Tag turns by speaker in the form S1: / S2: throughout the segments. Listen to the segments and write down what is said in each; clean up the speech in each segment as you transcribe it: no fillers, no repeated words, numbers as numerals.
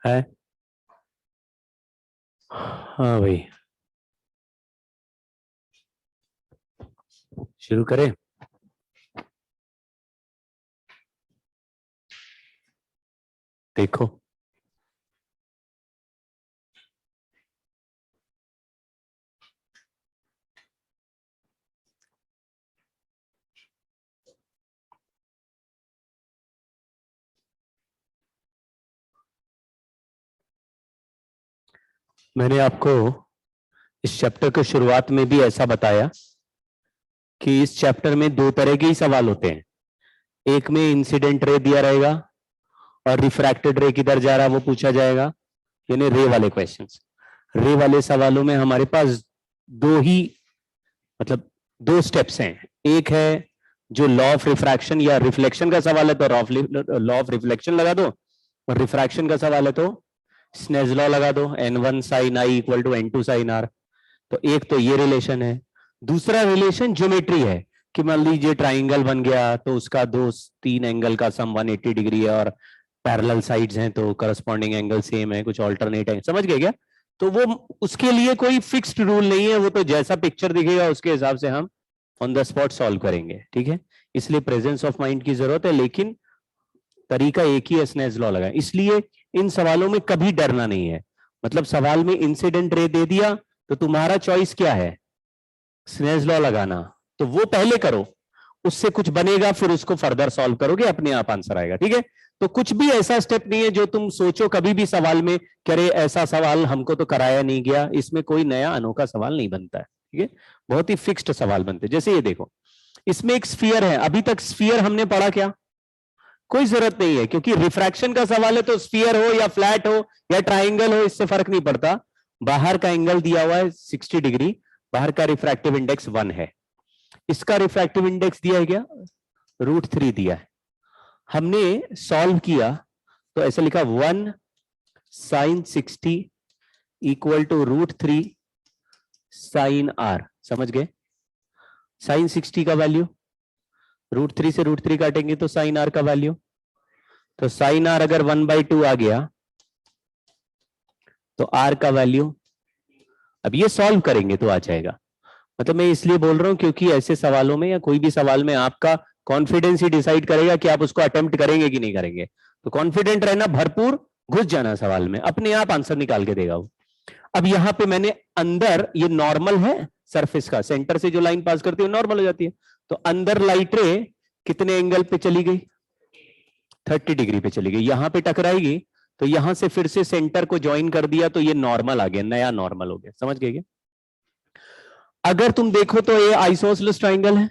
S1: है। हाँ भाई, शुरू करें। देखो, मैंने आपको इस चैप्टर के शुरुआत में भी ऐसा बताया कि इस चैप्टर में दो तरह के ही सवाल होते हैं। एक में इंसिडेंट रे दिया रहेगा और रिफ्रैक्टेड रे किधर जा रहा है वो पूछा जाएगा, यानी रे वाले क्वेश्चंस। रे वाले सवालों में हमारे पास दो ही, मतलब दो स्टेप्स हैं। एक है जो लॉ ऑफ रिफ्रैक्शन या रिफ्लेक्शन का सवाल है तो लॉ ऑफ रिफ्लेक्शन लगा दो, और रिफ्रैक्शन का सवाल है तो स्नेज लॉ लगा दो, n1 sine I equal to n2 sine r. तो एक तो ये रिलेशन है। दूसरा रिलेशन ज्योमेट्री है कि मान लीजिए ट्राइंगल बन गया तो उसका दो तीन एंगल का सम 180 डिग्री है और पैरेलल साइड्स हैं तो करस्पॉन्डिंग एंगल सेम है, कुछ ऑल्टरनेट है। समझ गए क्या? तो वो उसके लिए कोई फिक्स्ड रूल नहीं है, वो तो जैसा पिक्चर दिखेगा उसके हिसाब से हम ऑन द स्पॉट सॉल्व करेंगे। ठीक है, इसलिए प्रेजेंस ऑफ माइंड की जरूरत है, लेकिन तरीका एक ही है, स्नेज लॉ लगाएं। इसलिए इन सवालों में कभी डरना नहीं है। मतलब सवाल में इंसिडेंट रे दे दिया तो तुम्हारा चॉइस क्या है? स्नेज लॉ लगाना। तो वो पहले करो, उससे कुछ बनेगा, फिर उसको फर्दर सॉल्व करोगे, अपने आप आंसर आएगा। ठीक है, तो कुछ भी ऐसा स्टेप नहीं है जो तुम सोचो कभी भी सवाल में करे ऐसा सवाल हमको तो कराया नहीं गया। इसमें कोई नया अनोखा सवाल नहीं बनता है। ठीक है, बहुत ही फिक्स्ड सवाल बनते हैं। जैसे ये देखो, इसमें एक स्फीयर है। अभी तक स्फीयर हमने पढ़ा क्या? कोई जरूरत नहीं है, क्योंकि रिफ्रैक्शन का सवाल है तो स्फीयर हो या फ्लैट हो या ट्राइंगल हो इससे फर्क नहीं पड़ता। बाहर का एंगल दिया हुआ है 60 डिग्री, बाहर का रिफ्रैक्टिव इंडेक्स 1 है। इसका रिफ्रैक्टिव इंडेक्स दिया है क्या? √3 दिया है। हमने सॉल्व किया तो ऐसे लिखा 1 sine 60 equal to √3 sine r. समझ गए? साइन 60 का वैल्यू √3 से √3 काटेंगे तो साइन आर का वैल्यू, तो साइन आर अगर 1/2 आ गया तो आर का वैल्यू, अब ये सॉल्व करेंगे तो आ जाएगा। मतलब मैं इसलिए बोल रहा हूं क्योंकि ऐसे सवालों में या कोई भी सवाल में आपका कॉन्फिडेंस ही डिसाइड करेगा कि आप उसको अटेम्प्ट करेंगे कि नहीं करेंगे। तो कॉन्फिडेंट रहना, भरपूर घुस जाना सवाल में, अपने आप आंसर निकाल के देगा वो। अब यहां पे मैंने अंदर, ये नॉर्मल है सरफेस का, सेंटर से जो लाइन पास करती है नॉर्मल हो जाती है। तो अंदर लाइट रे कितने एंगल पे चली गई? 30 डिग्री पे चली गई। यहां पे टकराएगी तो यहां से फिर से सेंटर को ज्वाइन कर दिया तो ये नॉर्मल आ गया, नया नॉर्मल हो गया। समझ गए क्या? अगर तुम देखो तो ये आइसोसेलेस ट्राइंगल है,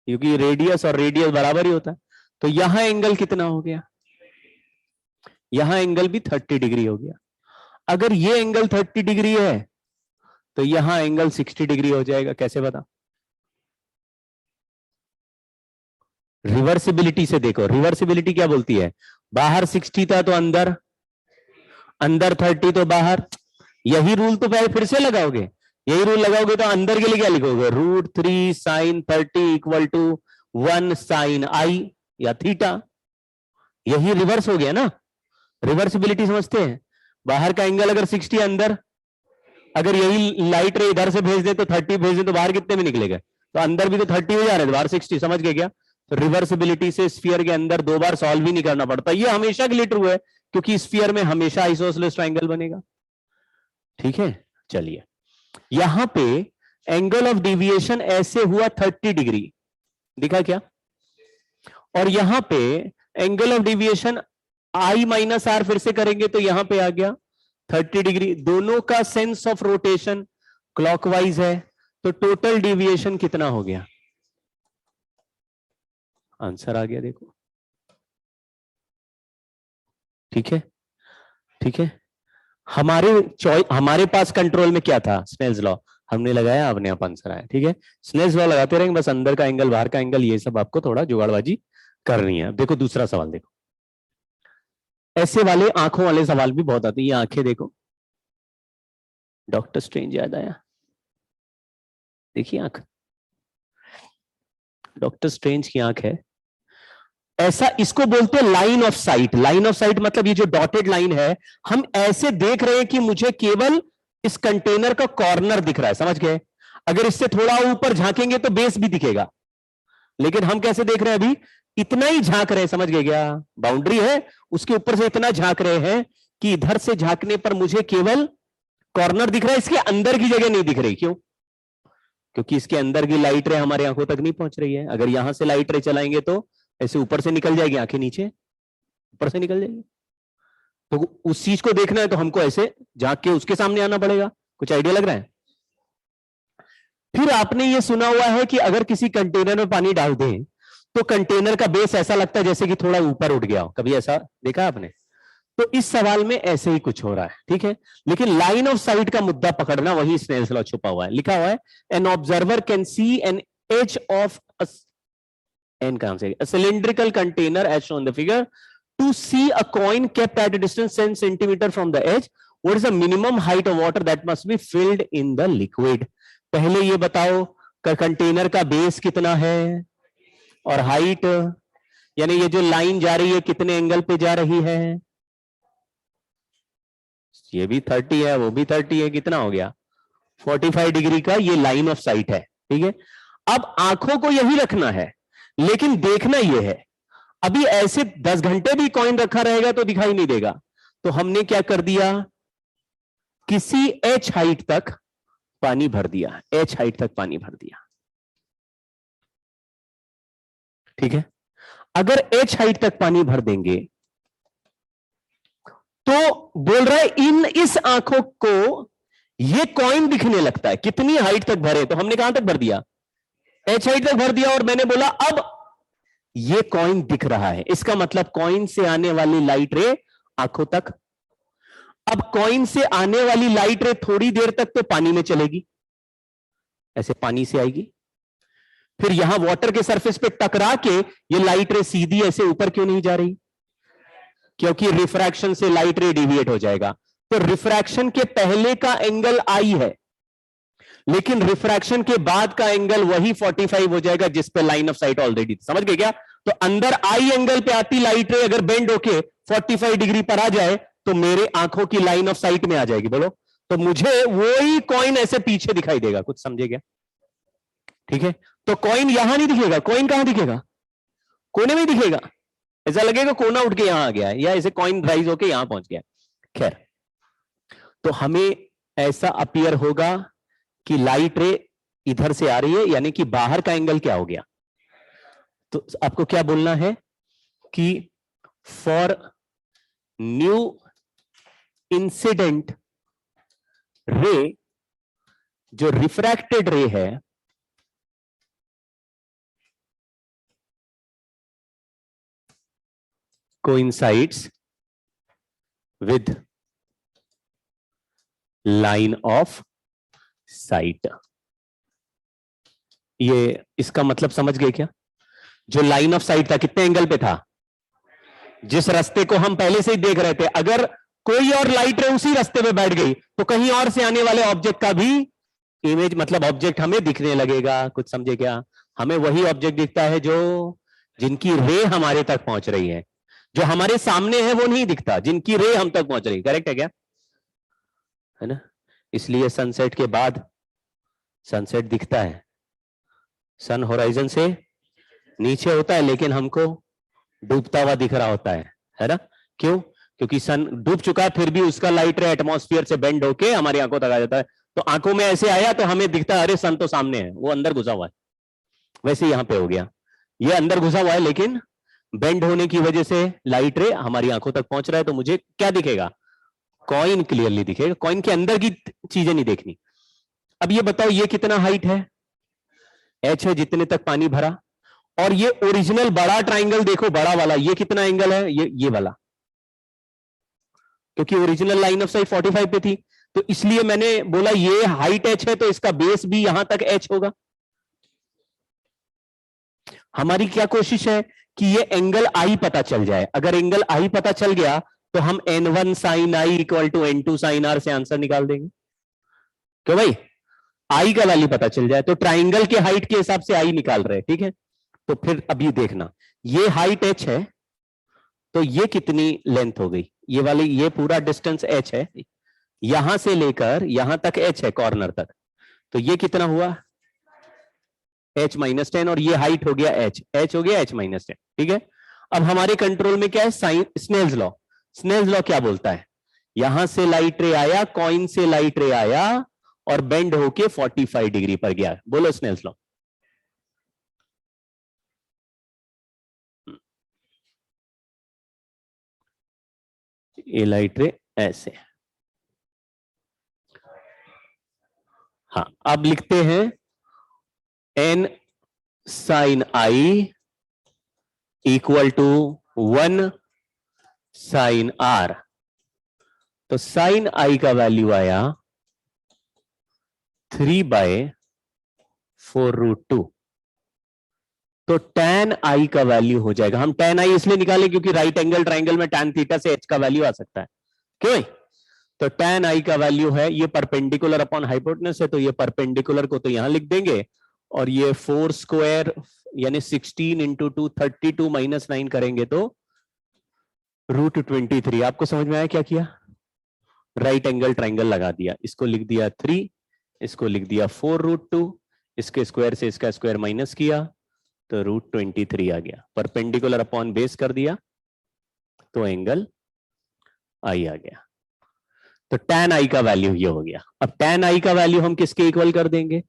S1: क्योंकि रेडियस और रेडियस बराबर ही होता है। तो यहां एंगल कितना हो गया? यहां एंगल भी 30 डिग्री हो गया। अगर ये एंगल 30 डिग्री है तो यहां एंगल 60 डिग्री हो जाएगा। कैसे बता? रिवर्सिबिलिटी से देखो। रिवर्सिबिलिटी क्या बोलती है? बाहर 60 था तो अंदर, अंदर 30 तो बाहर। यही रूल तो पहले फिर से लगाओगे, यही रूल लगाओगे तो अंदर के लिए क्या लिखोगे? √3 साइन 30 इक्वल टू 1 साइन आई या थीटा। यही रिवर्स हो गया ना। रिवर्सिबिलिटी समझते हैं? बाहर का एंगल अगर 60, अंदर अगर यही लाइट रे इधर से भेज दे तो 30 भेज दे तो बाहर कितने में निकलेगा? तो अंदर भी तो 30 हो जा रहे थे, बाहर 60। समझ गए क्या? तो रिवर्सिबिलिटी से स्फीयर के अंदर दो बार सॉल्व ही नहीं करना पड़ता। ये हमेशा के लिए ट्रू है, क्योंकि स्फीयर में हमेशा आइसोसेलेस ट्रायंगल बनेगा। ठीक है, चलिए यहां पे एंगल ऑफ डिविएशन ऐसे हुआ 30 डिग्री, दिखा क्या? और यहां पे angle of deviation i minus r फिर से करेंगे तो यहां पे आ गया 30 डिग्री। दोनों का सेंस ऑफ रोटेशन क्लॉकवाइज है, तो टोटल डिविएशन कितना हो गया? आंसर आ गया, देखो। ठीक है, ठीक है। हमारे पास कंट्रोल में क्या था? स्नेल्स लॉ हमने लगाया, अपने आप आंसर आया। ठीक है, स्नेल्स लॉ लगाते रहेंगे, बस अंदर का एंगल बाहर का एंगल ये सब आपको थोड़ा जुगाड़बाजी करनी है। देखो दूसरा सवाल देखो। ऐसे वाले आंखों वाले सवाल भी बहुत आते हैं। ये आंखें देखो, डॉक्टर स्ट्रेंज याद आया, देखिए आंख, डॉक्टर स्ट्रेंज की आंख है। ऐसा इसको बोलते हैं line of site. Line of site मतलब ये जो डॉटेड लाइन है, हम ऐसे देख रहे हैं कि मुझे केवल इस कंटेनर का कॉर्नर दिख रहा है, समझ गए? अगर इससे थोड़ा ऊपर झांकेंगे तो बेस भी दिखेगा, लेकिन हम कैसे देख रहे हैं अभी, इतना ही झांक रहे हैं, समझ गए क्या? बाउंड्री है, उसके ऊपर से इतना झांक रहे हैं कि इधर से झांकने पर मुझे केवल कॉर्नर दिख रहा है, इसके अंदर की जगह नहीं दिख रही। क्यों? क्योंकि इसके अंदर की लाइट रे हमारी आंखों तक नहीं पहुंच रही है। अगर यहां से लाइट रे चलाएंगे तो ऐसे ऊपर से निकल जाएगी, आंखें नीचे ऊपर से निकल जाएगी। तो उस चीज को देखना है तो हमको ऐसे झांक के उसके सामने आना पड़ेगा। कुछ आइडिया लग रहा है? फिर आपने ये सुना हुआ है कि अगर किसी कंटेनर में पानी डाल दें तो कंटेनर का बेस ऐसा लगता है जैसे कि थोड़ा ऊपर उठ गया हो। कभी ऐसा देखा आपने? तो इस सवाल में ऐसे ही कुछ हो रहा है, ठीक है। लेकिन लाइन ऑफ साइट का मुद्दा पकड़ना, वही स्नेल्स लॉ छुपा हुआ है। लिखा हुआ है an observer can see an edge of an कहां से, a cylindrical container as shown in the figure. To see a coin kept at a distance 10 centimeter from the edge, what is the minimum height of water that must be filled in the liquid? पहले ये बताओ container का base कितना है और height, यानी ये जो लाइन जा रही है कितने एंगल पे जा रही है? ये भी 30 है, वो भी 30 है, कितना हो गया? 45 डिग्री का ये लाइन ऑफ साइट है, ठीक है। अब आंखों को यही रखना है, लेकिन देखना यह है, अभी ऐसे 10 घंटे भी कॉइन रखा रहेगा तो दिखाई नहीं देगा। तो हमने क्या कर दिया, किसी एच हाइट तक पानी भर दिया, एच हाइट तक पानी भर दिया, ठीक है। अगर एच हाइट तक पानी भर देंगे तो बोल रहा है इन इस आंखों को ये कॉइन दिखने लगता है। कितनी हाइट तक भरे? तो हमने कहां तक भर दिया? एच हाइट तक भर दिया। और मैंने बोला अब ये कॉइन दिख रहा है, इसका मतलब कॉइन से आने वाली लाइट रे आंखों तक। अब कॉइन से आने वाली लाइट रे थोड़ी देर तक तो पानी में चलेगी, ऐसे पानी से आएगी, फिर यहां वाटर के सरफेस पे टकरा के ये लाइट रे सीधी ऐसे ऊपर क्यों नहीं जा रही? क्योंकि रिफ्रैक्शन से लाइट रे डिविएट हो जाएगा। तो रिफ्रैक्शन के पहले का एंगल आई है, लेकिन रिफ्रैक्शन के बाद का एंगल वही 45 हो जाएगा जिस पे लाइन ऑफ साइट ऑलरेडी। समझ गए क्या? तो अंदर आई एंगल पे आती लाइट रे अगर बेंड होके 45 डिग्री पर आ जाए तो मेरे आंखों की लाइन ऑफ साइट में आ जाएगी। बोलो, तो मुझे वही कॉइन ऐसे पीछे दिखाई देगा। कुछ समझे क्या? ठीक है। तो कॉइन यहां नहीं दिखेगा, कॉइन कहां दिखेगा? कोने में दिखेगा। ऐसा लगेगा कोना उठ के यहां आ गया है, या ऐसे कॉइन राइज होके यहां पहुंच गया। खैर, तो हमें ऐसा अपीयर होगा कि लाइट रे इधर से आ रही है, यानी कि बाहर का एंगल क्या हो गया? तो आपको क्या बोलना है कि फॉर न्यू इंसिडेंट रे, जो रिफ्रैक्टेड रे है, coincides with line of site. ये इसका मतलब समझ गए क्या? जो लाइन ऑफ साइट था कितने एंगल पे था? जिस रास्ते को हम पहले से ही देख रहे थे, अगर कोई और लाइट रे उसी रास्ते पे बैठ गई तो कहीं और से आने वाले ऑब्जेक्ट का भी इमेज, मतलब ऑब्जेक्ट हमें दिखने लगेगा। कुछ समझे क्या? हमें वही ऑब्जेक्ट दिखता है जो जिनकी रे हमारे तक पहुंच रही है। जो हमारे सामने है वो नहीं दिखता, जिनकी रे हम तक पहुंच रही है। करेक्ट है क्या? है ना? इसलिए सनसेट के बाद सनसेट दिखता है, सन होराइजन से नीचे होता है, लेकिन हमको डूबता हुआ दिख रहा होता है ना? क्यों? क्योंकि सन डूब चुका है, फिर भी उसका लाइट रे एटमॉस्फेयर से बेंड होके हमारी आंखों तक आ जाता है। तो आंखों में ऐसे आया तो हमें दिखता है अरे सन तो सामने है, वो अंदर घुसा हुआ है। वैसे यहां पे हो गया, ये अंदर घुसा हुआ है लेकिन बेंड होने की वजह से लाइट रे हमारी आंखों तक पहुंच रहा है। तो मुझे क्या दिखेगा? कॉइन क्लियरली दिखेगा, कॉइन के अंदर की चीजें नहीं देखनी। अब ये बताओ ये कितना हाइट है? एच है, जितने तक पानी भरा। और ये ओरिजिनल बड़ा ट्राइंगल देखो, बड़ा वाला, ये कितना एंगल है? ये वाला, क्योंकि ओरिजिनल लाइन ऑफ साइट 45 पे थी, तो इसलिए मैंने बोला ये हाइट एच है तो इसका बेस भी यहां तक एच होगा। हमारी क्या कोशिश है कि ये एंगल आई पता चल जाए। अगर एंगल आई पता चल गया तो हम n1 sine I equal to n2 sine r से आंसर निकाल देंगे। क्यों भाई, आई का वैल्यू पता चल जाए तो ट्राइंगल के हाइट के हिसाब से आई निकाल रहे हैं, ठीक है। तो फिर अभी देखना, ये हाइट h है, तो ये कितनी लेंथ हो गई, ये वाली, ये पूरा डिस्टेंस h है, यहां से लेकर यहां तक h है कॉर्नर तक, तो ये कितना हुआ h माइनस 10, और ये हाइट हो गया h हो गया h माइनस 10, ठीक है। अब हमारे कंट्रोल में क्या है, sine Snell's law. Snell's law क्या बोलता है, यहां से लाइट रे आया, कॉइन से लाइट रे आया और बेंड होके 45 डिग्री पर गया। बोलो स्नेल्स लॉ। ये लाइट रे ऐसे, हाँ अब लिखते हैं n sine I equal to 1 sine r. तो साइन आई का वैल्यू आया 3/4√2। तो tan आई का वैल्यू हो जाएगा, हम tan आई इसलिए निकाले क्योंकि राइट एंगल ट्राइंगल में tan थीटा से h का वैल्यू आ सकता है, क्यों। तो tan आई का वैल्यू है, ये परपेंडिकुलर अपॉन हाइपोटेनस है, तो ये परपेंडिकुलर को तो यहां लिख देंगे, और ये 4 स्क्वायर यानी 16 इंटू 2 32 माइनस 9 करेंगे तो √23। आपको समझ में आया क्या किया, राइट एंगल ट्राइंगल लगा दिया, इसको लिख दिया 3, इसको लिख दिया 4√2, इसके स्क्वायर से इसका स्क्वायर माइनस किया तो √23 आ गया, परपेंडिकुलर अपॉन बेस कर दिया तो एंगल आई आ गया। तो tan आई का वैल्यू ये हो गया। अब tan आई का वैल्यू हम किसके इक्वल कर देंगे,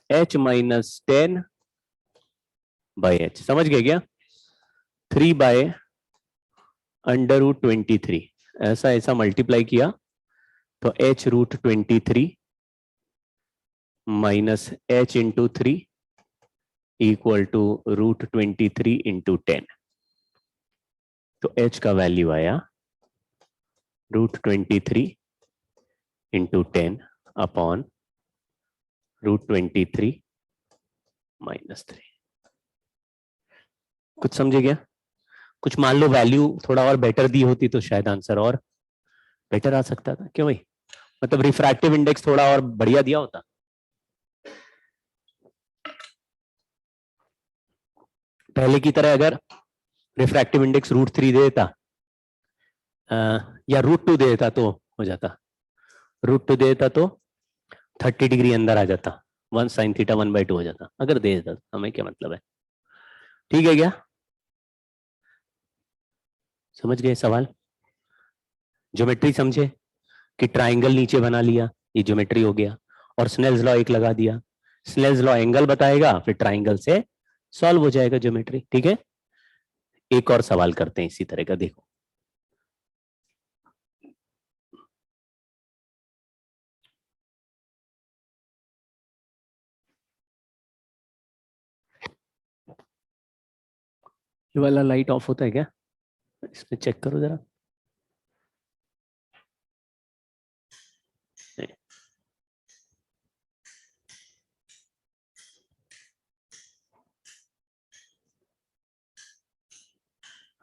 S1: h माइनस 10/h, समझ गए क्या, 3/√23, ऐसा ऐसा मल्टीप्लाई किया तो h√23 minus h into 3 equal to √23 into 10। तो h का वैल्यू आया √23 इंटू 10 अपॉन √23 माइनस 3। कुछ समझे क्या, कुछ मान लो वैल्यू थोड़ा और बेटर दी होती तो शायद आंसर और बेटर आ सकता था, क्यों भाई, मतलब रिफ्रैक्टिव इंडेक्स थोड़ा और बढ़िया दिया होता। पहले की तरह अगर रिफ्रैक्टिव इंडेक्स √3 दे देता या √2 दे देता तो हो जाता, √2 दे देता तो 30 डिग्री अंदर आ जाता, 1 sin थीटा 1/2 हो जाता, अगर दे देता हमें क्या मतलब है, ठीक है क्या, समझ गए सवाल। ज्योमेट्री समझे कि ट्राइंगल नीचे बना लिया, ये ज्योमेट्री हो गया, और स्नेल्स लॉ एक लगा दिया, स्नेल्स लॉ एंगल बताएगा, फिर ट्राइंगल से सॉल्व हो जाएगा ज्योमेट्री, ठीक है। एक और सवाल करते हैं इसी तरह का, देखो ये वाला लाइट ऑफ होता है क्या, इसमें चेक करो जरा।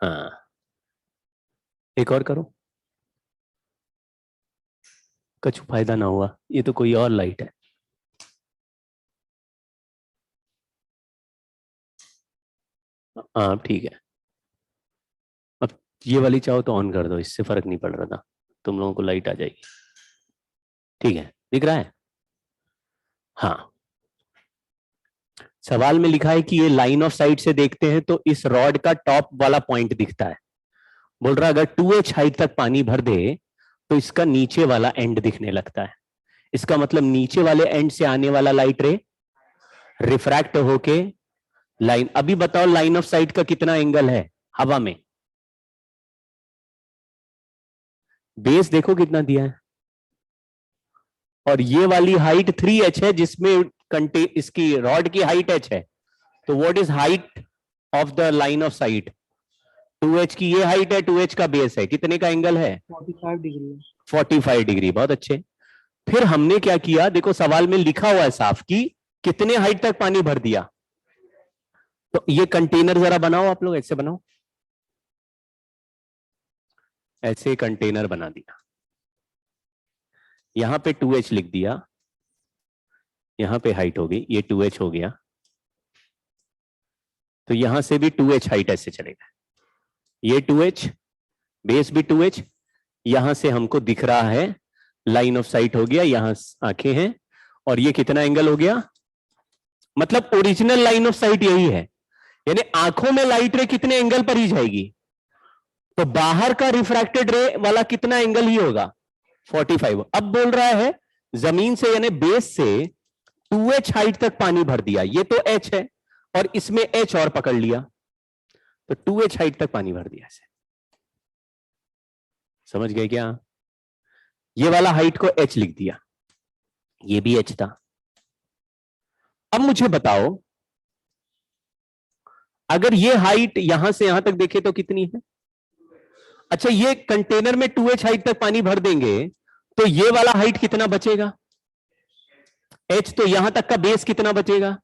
S1: हाँ एक और करो, कुछ फायदा ना हुआ, ये तो कोई और लाइट है। हाँ ठीक है, अब ये वाली चाहो तो ऑन कर दो, इससे फर्क नहीं पड़ रहा था, तुम लोगों को लाइट आ जाएगी, ठीक है, दिख रहा है। हाँ सवाल में लिखा है कि ये लाइन ऑफ साइट से देखते हैं तो इस रॉड का टॉप वाला पॉइंट दिखता है, बोल रहा अगर 2h हाइट तक पानी भर दे तो इसका नीचे वाला एंड दिखने लगता है, इसका मतलब नीचे वाले एंड से आने वाला लाइट रे रिफ्रैक्ट होके लाइन, अभी बताओ लाइन ऑफ साइट का कितना एंगल है हवा में, बेस देखो कितना दिया है, और ये वाली हाइट 3h है जिसमें इसकी रॉड की हाइट h है, तो what is height of the line of site, 2h की ये हाइट है, 2h का बेस है, कितने का एंगल है
S2: 45 डिग्री।
S1: 45 डिग्री, बहुत अच्छे। फिर हमने क्या किया, देखो सवाल में लिखा हुआ है साफ कि कितने हाइट तक पानी भर दिया, तो ये कंटेनर जरा बनाओ आप लोग, ऐसे बनाओ, ऐसे कंटेनर बना दिया, यहां पे 2h लिख दिया, यहां पे हाइट हो गई, ये 2h हो गया, तो यहां से भी 2h हाइट ऐसे चलेगा, ये 2h, बेस भी 2h, यहां से हमको दिख रहा है लाइन ऑफ साइट हो गया, यहां आंखें हैं, और ये कितना एंगल हो गया, मतलब ओरिजिनल लाइन ऑफ साइट यही है, यानी आंखों में लाइट रे कितने एंगल पर ही जाएगी, तो बाहर का रिफ्रैक्टेड रे वाला कितना एंगल ही होगा 45। अब बोल रहा है जमीन से यानी बेस से 2h हाइट तक पानी भर दिया, ये तो h है और इसमें h और पकड़ लिया, तो 2h हाइट तक पानी भर दिया ऐसे, समझ गए क्या, ये वाला हाइट को h लिख दिया, ये भी h था। अब मुझे बताओ अगर ये हाइट यहां से यहां तक देखे तो कितनी है, अच्छा ये कंटेनर में 2h हाइट तक पानी भर देंगे तो ये वाला हाइट कितना बचेगा, h, तो यहां तक का बेस कितना बचेगा,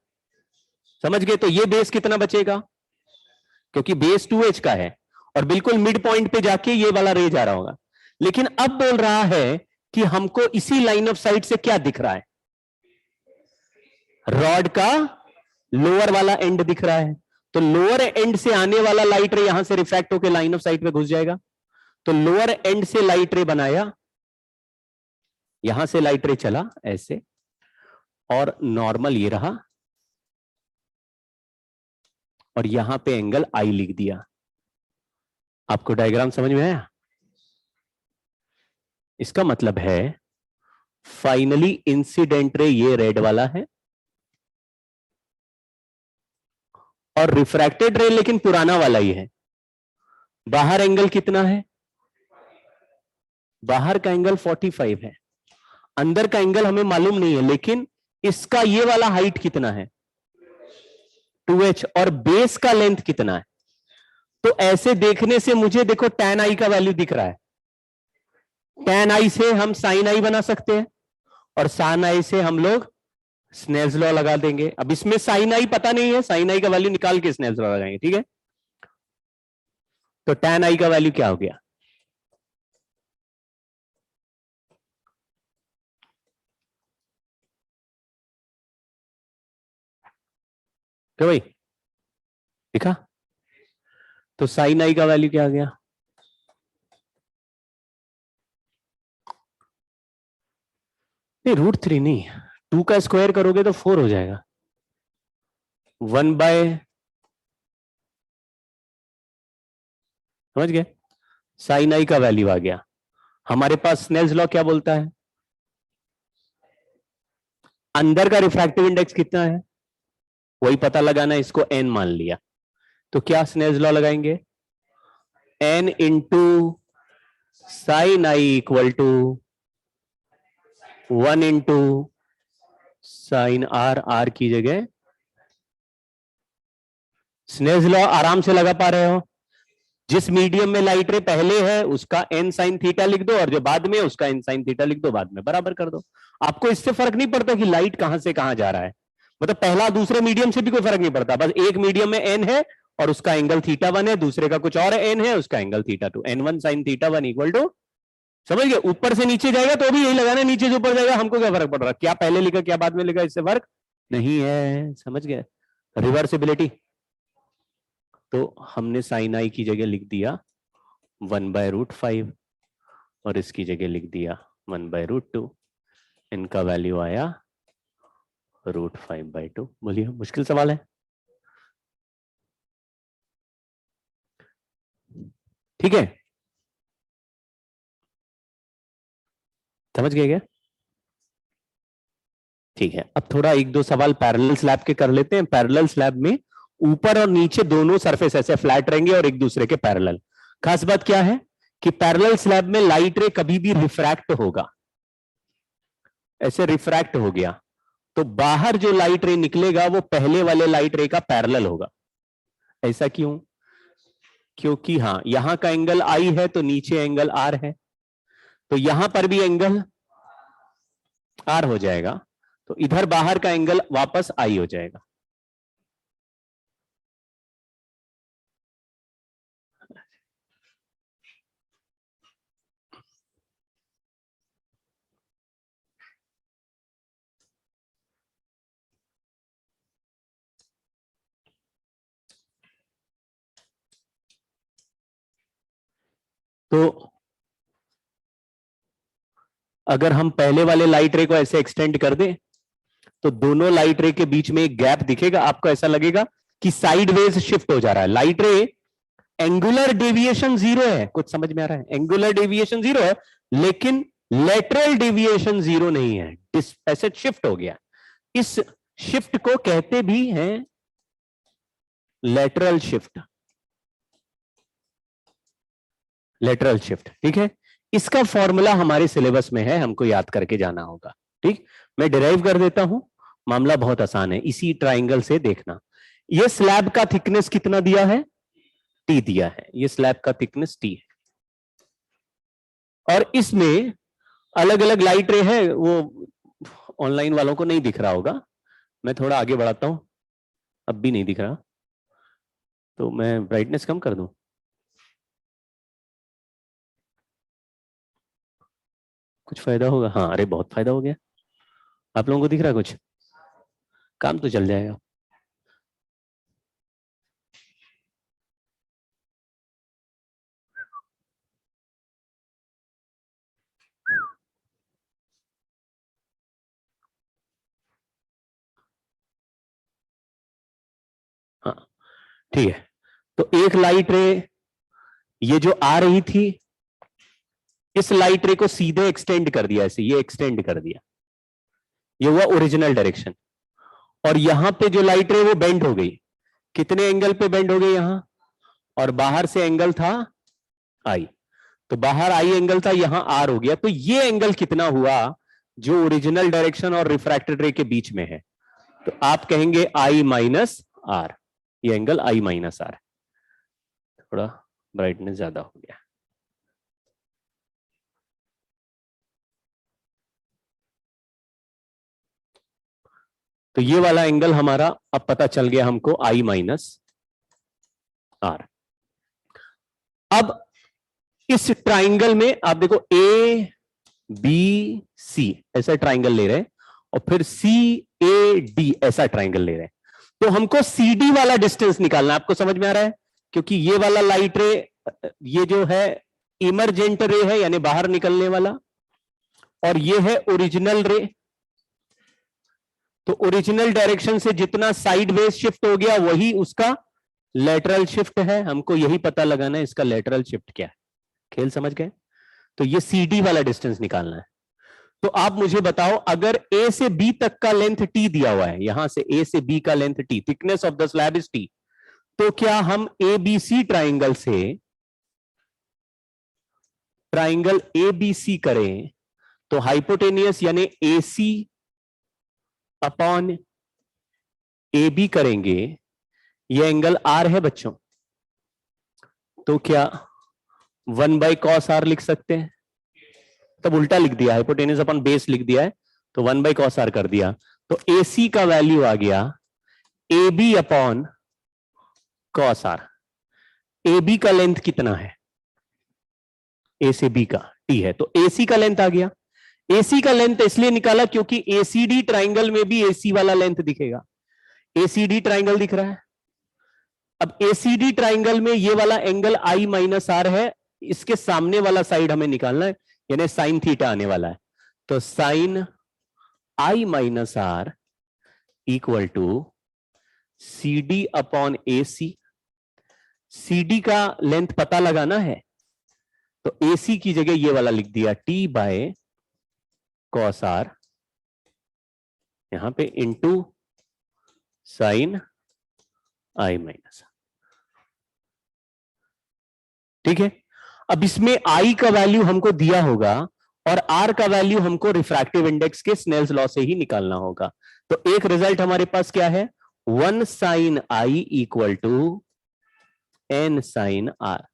S1: समझ गए, तो ये बेस कितना बचेगा, क्योंकि बेस 2h का है और बिल्कुल मिड पॉइंट पे जाके ये वाला रे जा रहा होगा, लेकिन अब बोल रहा है कि हमको इसी लाइन ऑफ साइट से क्या दिख रहा है, रॉड का लोअर वाला एंड दिख रहा है, तो लोअर एंड से आने वाला लाइट रे यहां से रिफ्रैक्ट होकर लाइन ऑफ साइट पे घुस जाएगा, तो लोअर एंड से लाइट रे बनाया, यहां से लाइट रे चला ऐसे, और नॉर्मल ये रहा, और यहां पे एंगल आई लिख दिया। आपको डायग्राम समझ में आया, इसका मतलब है फाइनली इंसिडेंट रे ये रेड वाला है और रिफ्रैक्टेड रे लेकिन पुराना वाला ही है। बाहर एंगल कितना है, बाहर का एंगल 45 है, अंदर का एंगल हमें मालूम नहीं है, लेकिन इसका ये वाला हाइट कितना है 2h, और बेस का लेंथ कितना है, तो ऐसे देखने से मुझे देखो tan i का वैल्यू दिख रहा है, tan i से हम sin i बना सकते हैं और sin i से हम लोग स्नेल्स लॉ लगा देंगे। अब इसमें sin i पता नहीं है, sin i का वैल्यू निकाल के स्नेल्स लॉ लगाएंगे, ठीक है, तो tan i का वैल्यू क्या हो गया, क्या भाई दिखा, तो sin i का वैल्यू क्या आ गया, नहीं √3 नहीं, 2 का स्क्वायर करोगे तो 4 हो जाएगा, 1 बाय, समझ गए, sin i का वैल्यू आ गया। हमारे पास स्नेल्स लॉ क्या बोलता है, अंदर का रिफ्रैक्टिव इंडेक्स कितना है वही पता लगाना, इसको n मान लिया, तो क्या स्नेल्स लॉ लगाएंगे, n into sine I equal to 1 into sine r, r की जगह स्नेल्स लॉ आराम से लगा पा रहे हो, जिस मीडियम में लाइट रे पहले है उसका n साइन थीटा लिख दो और जो बाद में उसका n साइन थीटा लिख दो, बाद में बराबर कर दो। आपको इससे फर्क नहीं पड़ता कि लाइट कहां से कहां जा रहा है, मतलब पहला दूसरे मीडियम से भी कोई फर्क नहीं पड़ता, बस एक मीडियम में n है और उसका एंगल θ1 है, दूसरे का कुछ और n है उसका angle θ2, n1 sign θ1 equal to, समझ गए, ऊपर से नीचे जाएगा तो भी यही लगाना, नीचे से ऊपर जाएगा हमको क्या फर्क पड़ रहा, क्या पहले लिखा क्या बाद में लिखा इससे फर्क नहीं है, समझ गए, रिवर्सिबिलिटी। तो हमने साइन आई की जगह लिख दिया 1/√5 और इसकी जगह लिख दिया 1/√2, इनका वैल्यू आया √5/2। बोलिए मुश्किल सवाल है, ठीक है, समझ गए क्या, ठीक है। अब थोड़ा एक दो सवाल पैरेलल स्लैब के कर लेते हैं। पैरेलल स्लैब में ऊपर और नीचे दोनों सरफेस ऐसे फ्लैट रहेंगे और एक दूसरे के पैरेलल। खास बात क्या है कि पैरेलल स्लैब में लाइट रे कभी भी रिफ्रैक्ट होगा, ऐसे रिफ्रैक्ट हो गया तो बाहर जो लाइट रे निकलेगा वो पहले वाले लाइट रे का पैरेलल होगा। ऐसा क्यों, क्योंकि हाँ यहां का एंगल आई है तो नीचे एंगल आर है, तो यहां पर भी एंगल आर हो जाएगा, तो इधर बाहर का एंगल वापस आई हो जाएगा। तो अगर हम पहले वाले लाइट रे को ऐसे एक्सटेंड कर दें तो दोनों लाइट रे के बीच में एक गैप दिखेगा, आपको ऐसा लगेगा कि साइडवेज शिफ्ट हो जा रहा है। लाइट रे एंगुलर डेविएशन 0 है, कुछ समझ में आ रहा है? एंगुलर डेविएशन 0 है, लेकिन लेटरल डेविएशन 0 नहीं है, ऐसे शिफ्ट हो गया। इस शिफ्ट को कहते भी हैं लेटरल शिफ्ट। लेटरल शिफ्ट, ठीक है। इसका फॉर्मूला हमारे सिलेबस में है, हमको याद करके जाना होगा। ठीक, मैं डिराइव कर देता हूं, मामला बहुत आसान है, इसी ट्राइंगल से देखना। ये स्लैब का थिकनेस कितना दिया है? टी दिया है, ये स्लैब का थिकनेस टी है, और इसमें अलग अलग लाइट रे है, वो ऑनलाइन वालों को नहीं दिख रहा होगा, मैं थोड़ा आगे बढ़ाता हूं, अब भी नहीं दिख रहा, तो मैं ब्राइटनेस कम कर दूं। कुछ फायदा होगा? हाँ, अरे बहुत फायदा हो गया। आप लोगों को दिख रहा है कुछ? काम तो चल जाएगा। हाँ, ठीक है। तो एक लाइट रे ये जो आ रही थी, इस लाइट रे को सीधे एक्सटेंड कर दिया, ऐसे ये एक्सटेंड कर दिया, ये हुआ ओरिजिनल डायरेक्शन। और यहां पे जो लाइट रे वो बेंड हो गई, कितने एंगल पे बेंड हो गई यहां? और बाहर से एंगल था आई, तो बाहर आई एंगल था, यहां आर हो गया, तो ये एंगल कितना हुआ जो ओरिजिनल डायरेक्शन और रिफ्रैक्टेड रे के बीच में है? तो आप कहेंगे आई माइनस आर, ये एंगल आई माइनस आर। थोड़ा ब्राइटनेस ज्यादा हो गया। तो ये वाला एंगल हमारा अब पता चल गया हमको, आई माइनस आर। अब इस ट्राइंगल में आप देखो, ए बी सी ऐसा ट्राइंगल ले रहे हैं, और फिर सी ए डी ऐसा ट्राइंगल ले रहे हैं, तो हमको सी डी वाला डिस्टेंस निकालना है। आपको समझ में आ रहा है? क्योंकि ये वाला लाइट रे, ये जो है इमरजेंट रे है, यानी बाहर निकलने वाला, और ये है ओरिजिनल रे। तो ओरिजिनल डायरेक्शन से जितना साइडवेज शिफ्ट हो गया वही उसका लेटरल शिफ्ट है, हमको यही पता लगाना है इसका लेटरल शिफ्ट क्या है। खेल समझ गए? तो ये सी डी वाला डिस्टेंस निकालना है। तो आप मुझे बताओ, अगर ए से बी तक का लेंथ टी दिया हुआ है, यहां से ए से बी का length T, thickness of the slab is T, तो क्या हम ए बी सी ट्राइंगल से ट्राइंगल ए बी सी करें तो हाइपोटेनियस यानी ए सी अपॉन ए बी करेंगे, ये एंगल आर है बच्चों, तो क्या 1/cos आर लिख सकते हैं? तब उल्टा लिख दिया, हाइपोटेनियस अपॉन बेस लिख दिया है, तो 1/cos आर कर दिया, तो ए सी का वैल्यू आ गया A B upon cos r. A B का लेंथ कितना है? ए से बी का टी है, तो ए सी का लेंथ आ गया। ए सी का लेंथ इसलिए निकाला क्योंकि ए सी डी ट्राइंगल में भी ए सी वाला लेंथ दिखेगा, ए सी डी ट्राइंगल दिख रहा है। अब ए सी डी ट्राइंगल में ये वाला एंगल आई माइनस आर है, इसके सामने वाला साइड हमें निकालना है, यानी साइन थीटा आने वाला है, तो sine i minus r equal to C D upon A C. C D का लेंथ पता लगाना है, तो ए सी की जगह ये वाला लिख दिया, टी बाय कॉस आर, यहां पे इंटू साइन आई माइनस। ठीक है, अब इसमें आई का वैल्यू हमको दिया होगा और आर का वैल्यू हमको रिफ्रैक्टिव इंडेक्स के स्नेल्स लॉ से ही निकालना होगा। तो एक रिजल्ट हमारे पास क्या है, 1 sine I equal to N sine R.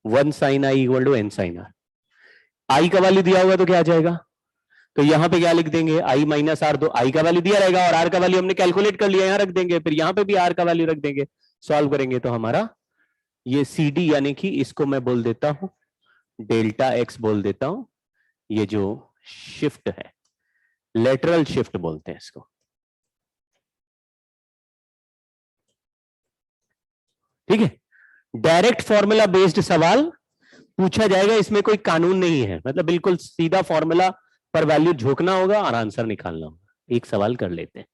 S1: 1 sine I equal to N sine R. I का वैल्यू दिया होगा तो क्या आ जाएगा, तो यहां पे क्या लिख देंगे, आई माइनस आर, तो आई का वैल्यू दिया रहेगा और आर का वैल्यू हमने कैलकुलेट कर लिया, यहां रख देंगे, फिर यहां पे भी आर का वैल्यू रख देंगे, सॉल्व करेंगे तो हमारा ये सी डी, यानी कि इसको मैं बोल देता हूं डेल्टा एक्स बोल देता हूं, ये जो शिफ्ट है लेटरल शिफ्ट बोलते हैं इसको। ठीक है, डायरेक्ट फॉर्मूला बेस्ड सवाल पूछा जाएगा, इसमें कोई कानून नहीं है, मतलब बिल्कुल सीधा फॉर्मूला पर वैल्यू झोंकना होगा और आंसर निकालना होगा। एक सवाल कर लेते हैं।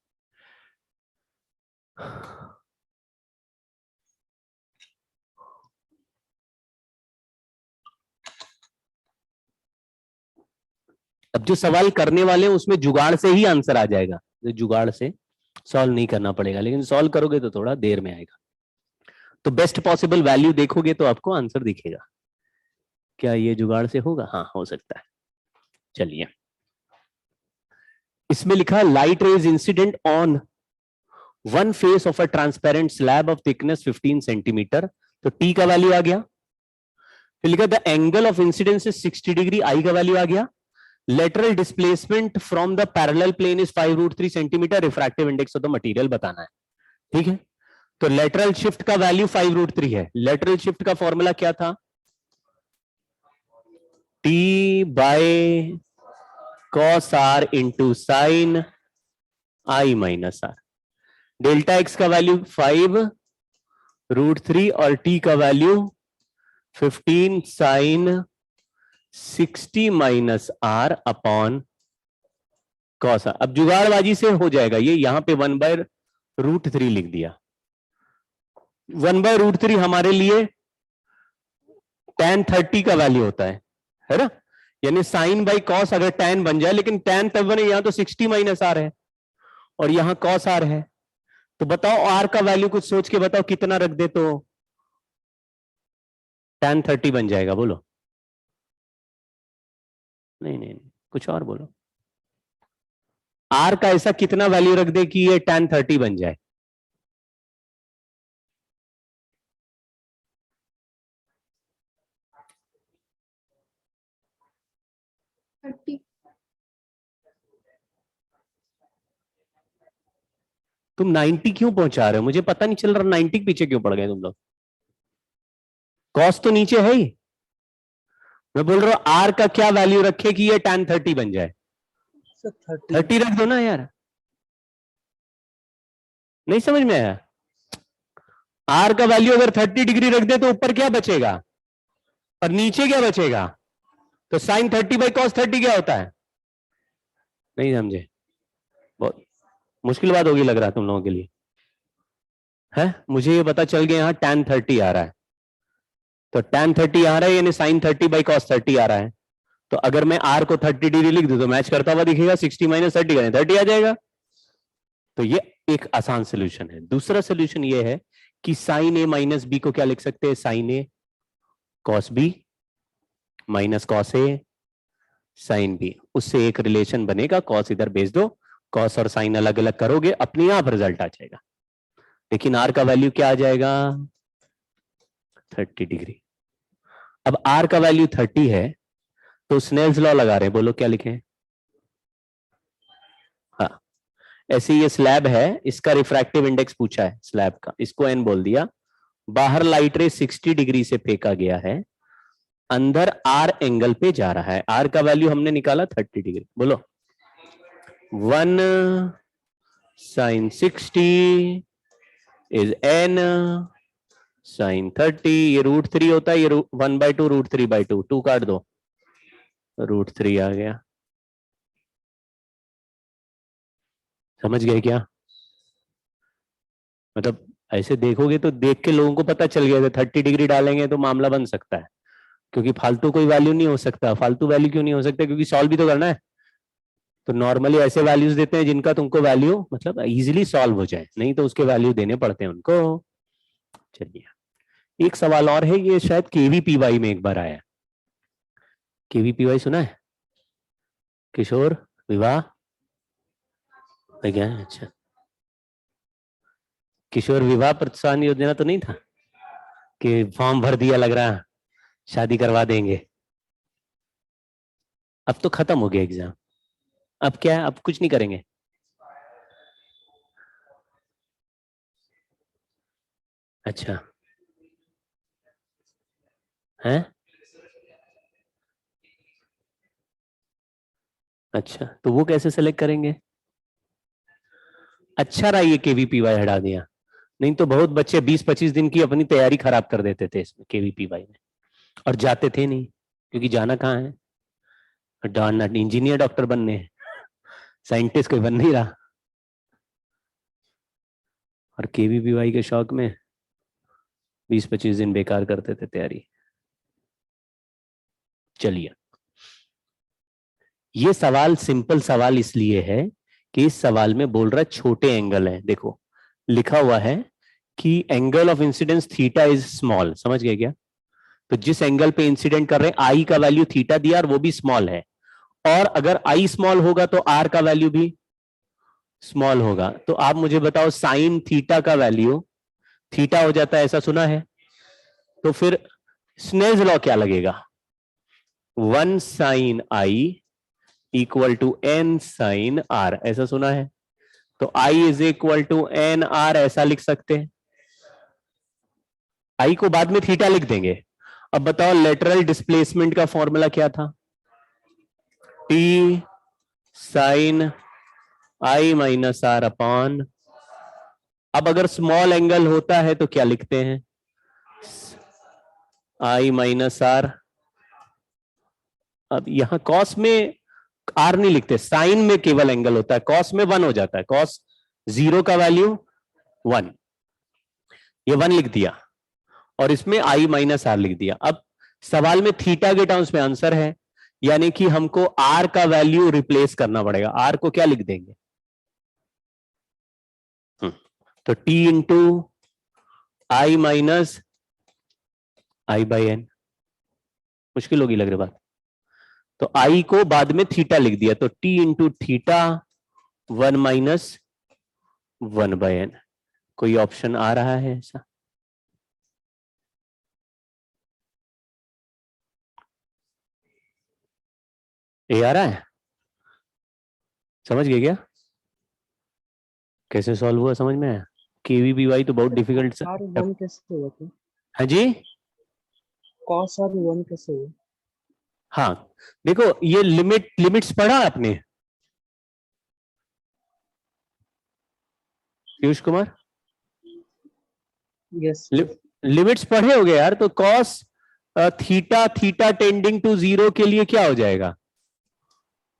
S1: अब जो सवाल करने वाले हैं उसमें जुगाड़ से ही आंसर आ जाएगा, तो जुगाड़ से सॉल्व नहीं करना पड़ेगा, लेकिन सॉल्व करोगे तो थोड़ा देर में आएगा। तो बेस्ट पॉसिबल वैल्यू देखोगे तो आपको आंसर दिखेगा। क्या ये जुगाड़ से होगा? हाँ, हो सकता है। चलिए, इसमें लिखा light rays incident on one face of a transparent slab of thickness 15 centimetre. तो टी का वैल्यू आ गया। फिर लिखा the angle of incidence is 60 degree, I का वैल्यू आ गया। Lateral displacement from the parallel plane is 5√3 centimetre, refractive index of the material बताना है। ठीक है, तो लेटरल शिफ्ट का वैल्यू 5√3 है। लेटरल शिफ्ट का फॉर्मूला क्या था? T by cos r into sine i minus r. Delta x का वैल्यू 5√3 और टी का value 15 sine 60 minus r upon cos r. अब जुगाड़बाजी से हो जाएगा ये, यहां पे 1/√3 लिख दिया। 1/√3 हमारे लिए tan 30 का वैल्यू होता है ना, यानी साइन बाई कॉस अगर tan बन जाए, लेकिन tan तब बने, यहां तो 60 माइनस आर है और यहां कॉस आर है। तो बताओ आर का वैल्यू कुछ सोच के बताओ, कितना रख दे तो tan 30 बन जाएगा? बोलो। नहीं नहीं नहीं, कुछ और बोलो। आर का ऐसा कितना वैल्यू रख दे कि ये tan 30 बन जाए? तुम 90 क्यों पहुंचा रहे हो? मुझे पता नहीं चल रहा 90 के पीछे क्यों पड़ गए तुम लोग। कॉस तो नीचे है ही। मैं बोल रहा हूं आर का क्या वैल्यू रखे कि ये tan 30 बन जाए? 30 रख दो ना यार। नहीं समझ में आया? आर का वैल्यू अगर 30 डिग्री रख दे तो ऊपर क्या बचेगा और नीचे क्या बचेगा? तो साइन 30 बाई कॉस 30 क्या होता है? नहीं समझे? बहुत मुश्किल बात होगी लग रहा है तुम लोगों के लिए है। मुझे ये पता चल गया यहां tan 30 आ रहा है, तो tan 30 आ रहा है यानी साइन 30 बाई कॉस 30 आ रहा है। तो अगर मैं आर को 30 डिग्री लिख दूं तो मैच करता हुआ दिखेगा, 60 माइनस 30 करें 30 आ जाएगा। तो ये एक आसान सोल्यूशन है। दूसरा सोल्यूशन ये है कि साइन ए माइनस बी को क्या लिख सकते हैं? Sign A cos B minus cos A sine B. उससे एक रिलेशन बनेगा, कॉस इधर भेज दो, कॉस और साइन अलग अलग करोगे, अपने आप रिजल्ट आ जाएगा। लेकिन आर का वैल्यू क्या आ जाएगा? 30 डिग्री। अब आर का वैल्यू 30 है तो स्नेल्स लॉ लगा रहे हैं, बोलो क्या लिखें? हाँ, ऐसे ये स्लैब है, इसका रिफ्रैक्टिव इंडेक्स पूछा है स्लैब का, इसको एन बोल दिया। बाहर लाइट रे 60 डिग्री से फेंका गया है, अंदर आर एंगल पे जा रहा है। आर का वैल्यू हमने निकाला 30 डिग्री। बोलो 1 साइन 60 इज एन साइन 30। ये √3 होता है, ये 1/2 √3/2, 2 काट दो, √3 आ गया। समझ गए क्या? मतलब ऐसे देखोगे तो देख के लोगों को पता चल गया 30 डिग्री डालेंगे तो मामला बन सकता है, क्योंकि फालतू कोई वैल्यू नहीं हो सकता। फालतू वैल्यू क्यों नहीं हो सकता? क्योंकि सॉल्व भी तो करना है। तो नॉर्मली ऐसे वैल्यूज देते हैं जिनका तुमको वैल्यू मतलब इजीली सॉल्व हो जाए, नहीं तो उसके वैल्यू देने पड़ते हैं उनको। चलिए, एक सवाल और है, ये शायद केवीपीवाई में एक बार आया। केवीपीवाई सुना है? किशोर विवाह क्या है? अच्छा, किशोर विवाह प्रोत्साहन योजना तो नहीं था कि फॉर्म भर दिया लग रहा शादी करवा देंगे? अब तो खत्म हो गया एग्जाम, अब क्या है? अब कुछ नहीं करेंगे? अच्छा है, अच्छा तो वो कैसे सेलेक्ट करेंगे? अच्छा रहा ये केवीपीवाई हटा दिया, नहीं तो बहुत बच्चे 20-25 दिन की अपनी तैयारी खराब कर देते थे इसमें केवीपीवाई में, और जाते थे नहीं, क्योंकि जाना कहाँ है, इंजीनियर डॉक्टर बनने हैं, साइंटिस्ट कोई बन नहीं रहा, और केवीपीवाई के शौक में 20-25 दिन बेकार करते थे तैयारी। चलिए, ये सवाल सिंपल सवाल इसलिए है कि इस सवाल में बोल रहा है छोटे एंगल है। देखो लिखा हुआ है कि angle of incidence theta is small, समझ गए क्या? तो जिस एंगल पे इंसिडेंट कर रहे हैं आई का वैल्यू थीटा दिया और वो भी स्मॉल है, और अगर आई स्मॉल होगा तो आर का वैल्यू भी स्मॉल होगा। तो आप मुझे बताओ साइन थीटा का वैल्यू थीटा हो जाता है, ऐसा सुना है? तो फिर स्नेल्स लॉ क्या लगेगा? 1 sine I equal to N sine R, ऐसा सुना है? तो I is equal to N R ऐसा लिख सकते हैं। आई को बाद में थीटा लिख देंगे। अब बताओ लेटरल डिस्प्लेसमेंट का फॉर्मूला क्या था? T sine i minus r upon, अब अगर स्मॉल एंगल होता है तो क्या लिखते हैं? आई माइनस आर। अब यहां कॉस में आर नहीं लिखते, साइन में केवल एंगल होता है, कॉस में 1 हो जाता है, कॉस 0 का वैल्यू 1, ये 1 लिख दिया, और इसमें आई माइनस आर लिख दिया। अब सवाल में थीटा के टर्म्स में आंसर है, यानी कि हमको आर का वैल्यू रिप्लेस करना पड़ेगा। आर को क्या लिख देंगे? तो t into i minus i by n, मुश्किल होगी लग रही बात। तो आई को बाद में थीटा लिख दिया, तो t into theta 1 minus 1 by n. कोई ऑप्शन आ रहा है ऐसा? ये आ रहा है? समझ गए क्या कैसे सॉल्व हुआ? समझ में आया? केवीपीवाई तो बहुत डिफिकल्ट सा।
S2: वन कैसे हुआ था?
S1: हाँ जी,
S2: कॉस आर वन कैसे हुआ?
S1: हाँ देखो ये लिमिट्स पढ़ा आपने पीयूष कुमार?
S2: यस।
S1: लिमिट्स पढ़े होगे यार। तो cos theta theta tending to 0 के लिए क्या हो जाएगा?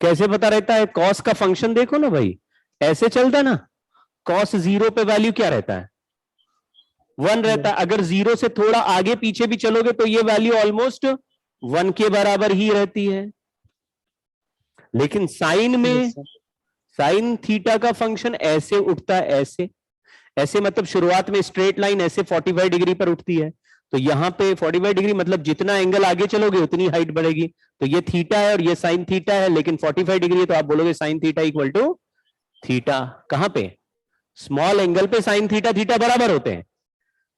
S1: कैसे पता रहता है? कॉस का फंक्शन देखो ना भाई, ऐसे चलता ना, कॉस 0 पे वैल्यू क्या रहता है? 1 रहता है। अगर 0 से थोड़ा आगे पीछे भी चलोगे तो ये वैल्यू ऑलमोस्ट 1 के बराबर ही रहती है। लेकिन साइन में साइन थीटा का फंक्शन ऐसे उठता है, ऐसे ऐसे, मतलब शुरुआत में स्ट्रेट लाइन ऐसे 45 डिग्री पर उठती है, तो यहां पे 45 डिग्री मतलब जितना एंगल आगे चलोगे उतनी हाइट बढ़ेगी। तो ये थीटा है और ये साइन थीटा है, लेकिन 45 डिग्री है, तो आप बोलोगे sine theta equal to theta. कहां पे? स्मॉल एंगल पे साइन थीटा थीटा बराबर होते हैं,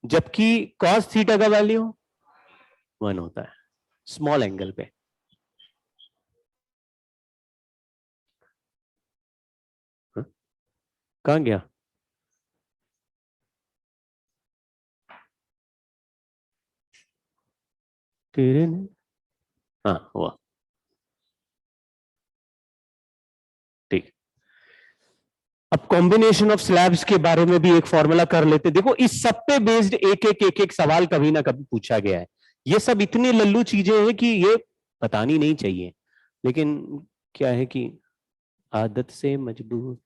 S1: जबकि कॉस थीटा का वैल्यू 1 होता है स्मॉल एंगल पे। कहां गया? तेरे ने, हाँ हुआ, ठीक। अब कॉम्बिनेशन ऑफ स्लैब्स के बारे में भी एक फॉर्मूला कर लेते। देखो इस सब पे बेस्ड एक सवाल कभी ना कभी पूछा गया है। ये सब इतनी लल्लू चीजें हैं कि ये बतानी नहीं चाहिए, लेकिन क्या है कि आदत से मजबूर।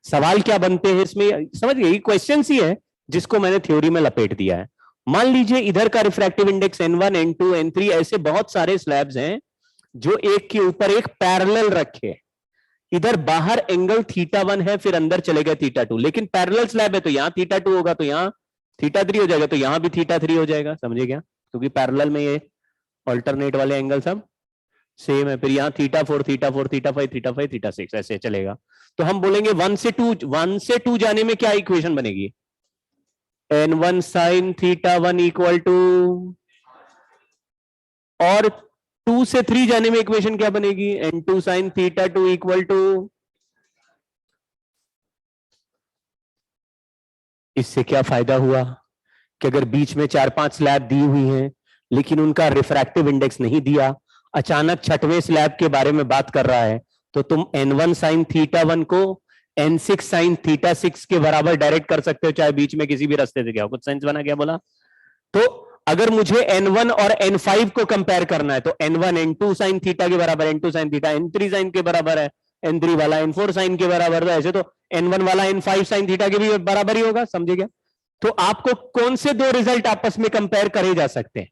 S1: सवाल क्या बनते हैं इसमें समझ गए? क्वेश्चन ही है जिसको मैंने थ्योरी में लपेट दिया है। मान लीजिए इधर का refractive index n1 n2 n3, ऐसे बहुत सारे स्लैब्स हैं जो एक के ऊपर एक पैरेलल रखे। इधर बाहर एंगल θ1 है, फिर अंदर चले गए θ2, लेकिन पैरेलल स्लैब है तो यहां θ2 होगा, तो यहां θ3 हो जाएगा, तो यहां भी θ3 हो जाएगा। समझे क्या? क्योंकि पैरेलल में ये ऑल्टरनेट वाले एंगल सब सेम है। फिर यहाँ θ4 θ4 θ5 θ5 θ6 ऐसे चलेगा। तो हम बोलेंगे 1 से 2 जाने में क्या इक्वेशन बनेगी? n1 sin θ1 इक्वल टू, और 2 से 3 जाने में इक्वेशन क्या बनेगी? n2 sin θ2 equal to. इससे क्या फायदा हुआ कि अगर बीच में 4-5 स्लैब दी हुई हैं लेकिन उनका रिफ्रैक्टिव इंडेक्स नहीं दिया, अचानक छठवें स्लैब के बारे में बात कर रहा है, तो तुम n1 sin θ1 को n6 साइन थीटा 6 के बराबर डायरेक्ट कर सकते हो, चाहे बीच में किसी भी रास्ते से क्या हो। कुछ सेंस बना क्या बोला? तो अगर मुझे n1 और n5 को कंपेयर करना है तो n1 n2 साइन थीटा के बराबर, n2 sine theta n3 sign के बराबर है, n3 वाला n4 साइन के बराबर है। ऐसे तो n1 वाला n5 साइन थीटा के भी बराबर ही होगा, समझे क्या? तो आपको कौन से दो रिजल्ट आपस में कंपेयर करे जा सकते हैं?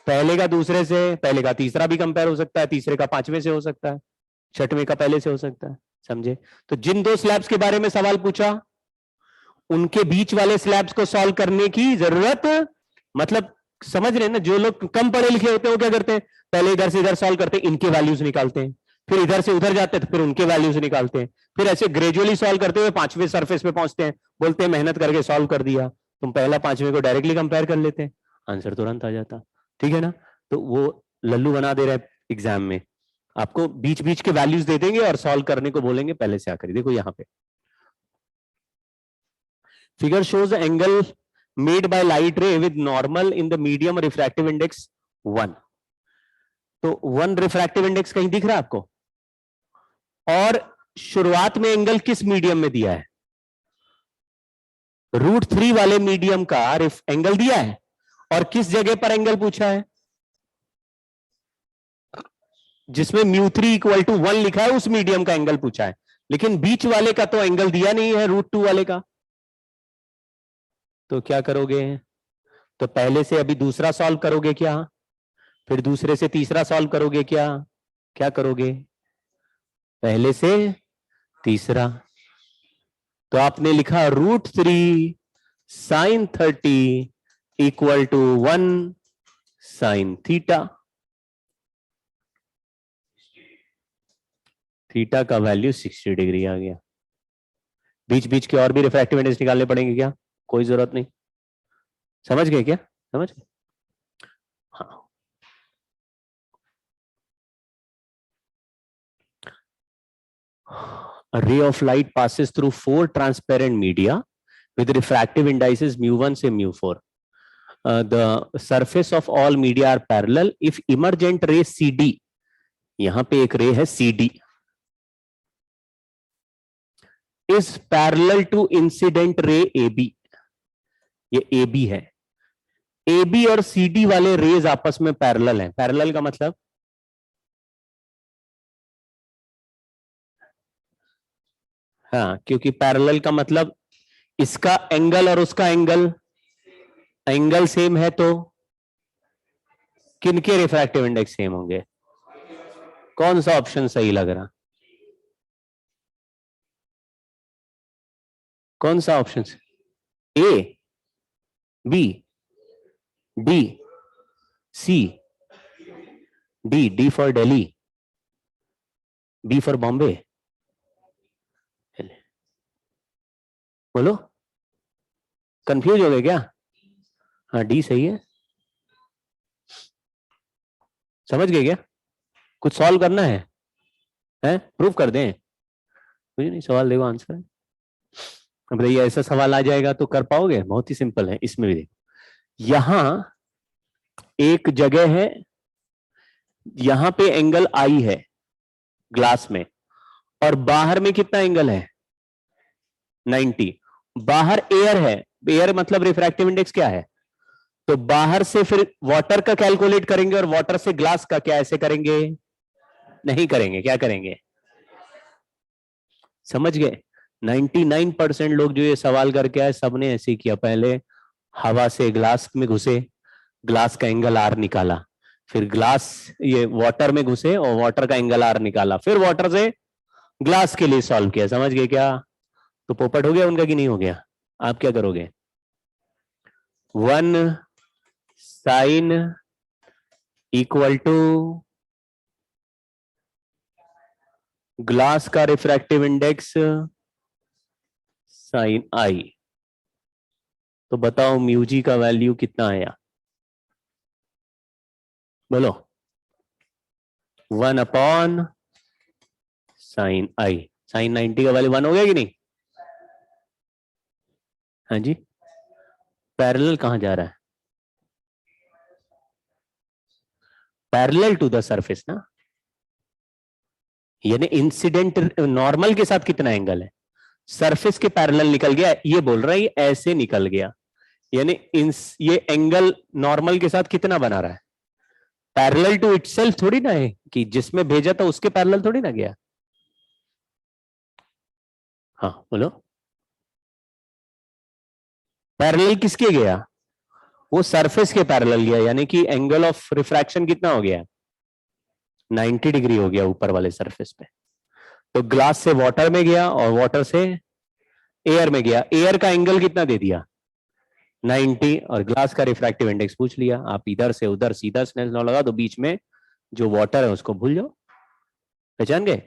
S1: पहले का दूसरे से, पहले का तीसरा भी कंपेयर हो सकता है, तीसरे का पांचवें से हो सकता है, छठवें का पहले से हो सकता है, समझे? तो जिन दो स्लैब्स के बारे में सवाल पूछा उनके बीच वाले स्लैब्स को सॉल्व करने की जरूरत, मतलब समझ रहे हैं ना? जो लोग कम पढ़े लिखे होते हैं वो क्या करते हैं, पहले इधर से इधर सॉल्व करते हैं, इनके वैल्यूज निकालते हैं, फिर इधर से उधर जाते हैं तो फिर उनके वैल्यूज निकालते हैं, फिर ऐसे ग्रेजुअली सॉल्व करते हुए पांचवें सरफेस पे पहुंचते हैं, बोलते हैं मेहनत करके सॉल्व कर दिया। तुम पहला पांचवें को डायरेक्टली कंपेयर कर लेते हैं, आंसर तुरंत आ जाता। ठीक है ना? तो वो लल्लू बना दे रहा है एग्जाम में, आपको बीच बीच के वैल्यूज दे देंगे और सॉल्व करने को बोलेंगे पहले से आकर। देखो यहाँ पे figure shows the angle made by light ray with normal in the medium refractive index 1। तो 1 रिफ्रैक्टिव इंडेक्स कहीं दिख रहा है आपको? और शुरुआत में एंगल किस मीडियम में दिया है? √3 वाले मीडियम का एंगल दिया है, और किस जगह पर एंगल पूछा है? जिसमें μ3 इक्वल टू 1 लिखा है उस मीडियम का एंगल पूछा है, लेकिन बीच वाले का तो एंगल दिया नहीं है, √2 वाले का। तो क्या करोगे? तो पहले से अभी दूसरा सॉल्व करोगे क्या, फिर दूसरे से तीसरा सॉल्व करोगे क्या? क्या करोगे? पहले से तीसरा। तो आपने लिखा √3 sine 30 equal to 1 sine theta. Theta का वैल्यू 60 डिग्री आ गया। बीच बीच के और भी रिफ्रैक्टिव इंडेक्स निकालने पड़ेंगे क्या? कोई जरूरत नहीं। समझ गए क्या? समझ गए? हाँ। A ray of light passes through 4 transparent media with refractive indices mu1 से mu4. The surface of all media are parallel if emergent ray CD, यहां पे एक रे है CD, is parallel to incident ray AB। ये AB है। AB और CD वाले रेज आपस में पैरेलल हैं। पैरेलल का मतलब, हाँ, क्योंकि पैरेलल का मतलब इसका एंगल और उसका एंगल, एंगल सेम है तो किनके रिफ्रैक्टिव इंडेक्स सेम होंगे? कौन सा ऑप्शन सही लग रहा? कौन सा option? A, B, D, C, D for Delhi, B for Bombay. बोलो, कंफ्यूज हो गए क्या? हाँ, डी सही है। समझ गए क्या? कुछ सॉल्व करना है? प्रूफ कर दें? मुझे नहीं, सवाल देखो, आंसर है। अब भैया ऐसा सवाल आ जाएगा तो कर पाओगे? बहुत ही सिंपल है। इसमें भी देखो, यहां एक जगह है, यहां पे एंगल आई है ग्लास में, और बाहर में कितना एंगल है? 90। बाहर एयर है, एयर मतलब रिफ्रैक्टिव इंडेक्स क्या है? तो बाहर से फिर वाटर का कैलकुलेट करेंगे और वाटर से ग्लास का क्या ऐसे करेंगे? नहीं करेंगे। क्या करेंगे? समझ गए? 99% लोग जो ये सवाल करके आए सबने ऐसे किया। पहले हवा से ग्लास में घुसे, ग्लास का एंगल आर निकाला, फिर ग्लास ये वाटर में घुसे और वाटर का एंगल आर निकाला, फिर वाटर से ग्लास के लिए सॉल्व किया। समझ गए क्या? तो पोपट हो गया उनका कि नहीं हो गया? आप क्या करोगे? 1 साइन इक्वल टू ग्लास का रिफ्रैक्टिव इंडेक्स साइन आई। तो बताओ म्यूजी का वैल्यू कितना आया? बोलो। 1 अपॉन साइन आई। साइन 90 का वैल्यू 1 हो गया कि नहीं? हाँ जी। पैरेलल कहां जा रहा है? पैरेलल टू द सरफेस ना। यानी इंसिडेंट नॉर्मल के साथ कितना एंगल है, सरफेस के पैरेलल निकल गया, ये बोल रहा है ये ऐसे निकल गया, यानी ये एंगल नॉर्मल के साथ कितना बना रहा है, पैरेलल टू इटसेल्फ थोड़ी ना है कि जिसमें भेजा था उसके पैरेलल थोड़ी ना गया। हाँ बोलो, पैरेलल किसके गया, वो सरफेस के पैरेलल गया, यानी कि एंगल ऑफ रिफ्रैक्शन कितना हो गया, 90 डिग्री हो गया ऊपर वाले सरफेस पे। तो ग्लास से वाटर में गया और वाटर से एयर में गया, एयर का एंगल कितना दे दिया 90, और ग्लास का रिफ्रैक्टिव इंडेक्स पूछ लिया। आप इधर से उधर सीधा स्नेल लॉ लगा दो, बीच में जो वाटर है उसको भूल जाओ, पहचान गए।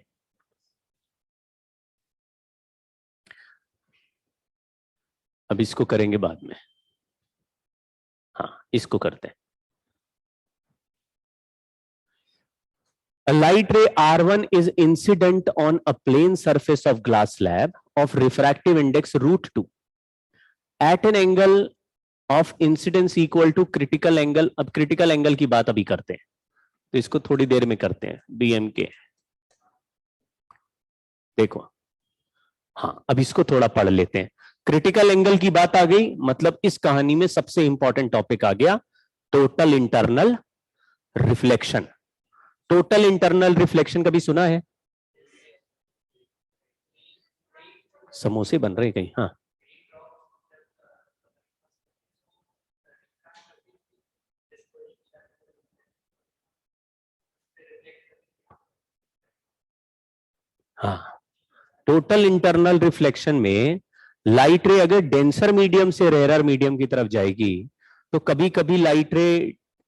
S1: अब इसको करेंगे बाद में, हाँ इसको करते हैं। A light ray R1 is incident on a plane surface of glass slab of refractive index √2 at an angle of incidence equal to critical angle। अब critical angle की बात अभी करते हैं, तो इसको थोड़ी देर में करते हैं। BMK देखो, हाँ अब इसको थोड़ा पढ़ लेते हैं। क्रिटिकल एंगल की बात आ गई, मतलब इस कहानी में सबसे इंपॉर्टेंट टॉपिक आ गया, total internal reflection. Total internal reflection कभी सुना है, समोसे बन रहे कहीं, हाँ हाँ, टोटल इंटरनल रिफ्लेक्शन में लाइट रे अगर डेंसर मीडियम से रेयर मीडियम की तरफ जाएगी तो कभी कभी लाइट रे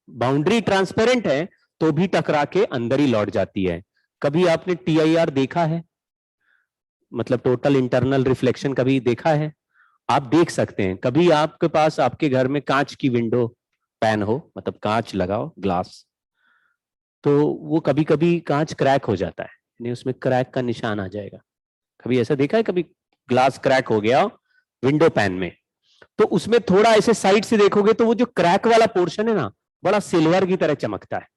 S1: बाउंड्री ट्रांसपेरेंट है तो भी टकरा के अंदर ही लौट जाती है। कभी आपने TIR देखा है, मतलब टोटल इंटरनल रिफ्लेक्शन कभी देखा है, आप देख सकते हैं। कभी आपके पास आपके घर में कांच की विंडो पैन हो, मतलब कांच लगाओ ग्लास, तो वो कभी कभी कांच क्रैक हो जाता है, नहीं उसमें क्रैक का निशान आ जाएगा। कभी ऐसा देखा है, कभी ग्लास क्रैक हो गया विंडो पैन में, तो उसमें थोड़ा ऐसे साइड से देखोगे तो वो जो क्रैक वाला पोर्शन है ना, बड़ा सिल्वर की तरह चमकता है।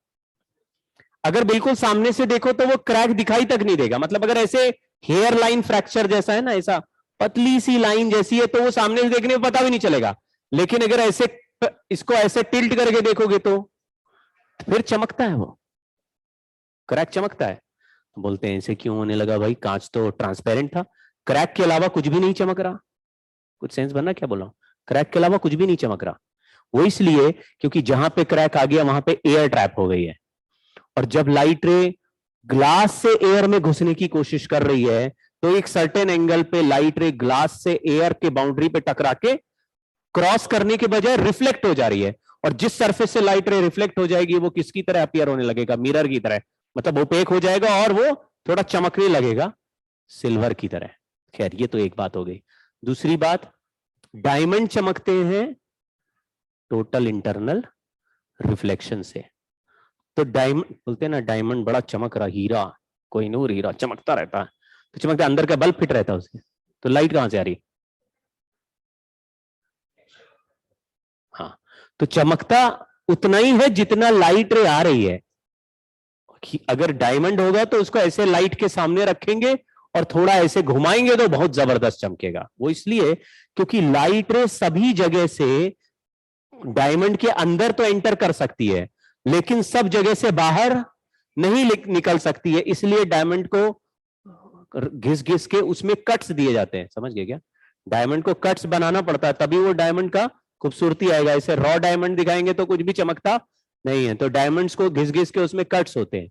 S1: अगर बिल्कुल सामने से देखो तो वो क्रैक दिखाई तक नहीं देगा, मतलब अगर ऐसे हेयर लाइन फ्रैक्चर जैसा है ना, ऐसा पतली सी लाइन जैसी है, तो वो सामने से देखने में पता भी नहीं चलेगा। लेकिन अगर ऐसे इसको ऐसे टिल्ट करके देखोगे तो फिर चमकता है, वो क्रैक चमकता है। बोलते हैं ऐसे क्यों होने लगा भाई, कांच तो ट्रांसपेरेंट था, क्रैक के अलावा कुछ भी नहीं चमक रहा। कुछ सेंस बनना क्या बोला, क्रैक के अलावा कुछ भी नहीं चमक रहा। वो इसलिए क्योंकि जहां पे क्रैक आ गया वहां पे एयर ट्रैप हो गई है, और जब लाइट रे ग्लास से एयर में घुसने की कोशिश कर रही है तो एक सर्टेन एंगल पे लाइट रे ग्लास से एयर के बाउंड्री पे टकरा के क्रॉस करने के बजाय रिफ्लेक्ट हो जा रही है, और जिस सरफेस से लाइट रे रिफ्लेक्ट हो जाएगी वो किसकी तरह अपीयर होने लगेगा, मिरर की तरह, मतलब ओपेक हो जाएगा और वो थोड़ा चमकने लगेगा सिल्वर की तरह। खैर ये तो एक बात हो गई। दूसरी बात, डायमंड चमकते हैं टोटल इंटरनल रिफ्लेक्शन से। तो डायमंड बोलते हैं ना, डायमंड बड़ा चमक रहा, हीरा कोहिनूर हीरा चमकता रहता है, तो चमकता अंदर का बल्ब फिट रहता है उसके, तो लाइट कहां से आ रही, हाँ तो चमकता उतना ही है जितना लाइट रे आ रही है। अगर डायमंड होगा तो उसको ऐसे लाइट के सामने रखेंगे और थोड़ा ऐसे घुमाएंगे तो बहुत जबरदस्त चमकेगा। वो इसलिए क्योंकि लाइट रे सभी जगह से डायमंड के अंदर तो एंटर कर सकती है लेकिन सब जगह से बाहर नहीं निकल सकती है, इसलिए डायमंड को घिस घिस के उसमें कट्स दिए जाते हैं। समझ गए क्या, डायमंड को कट्स बनाना पड़ता है तभी वो डायमंड का खूबसूरती आएगा। ऐसे रॉ डायमंड दिखाएंगे तो कुछ भी चमकता नहीं है, तो डायमंड्स को घिस घिस के उसमें कट्स होते हैं।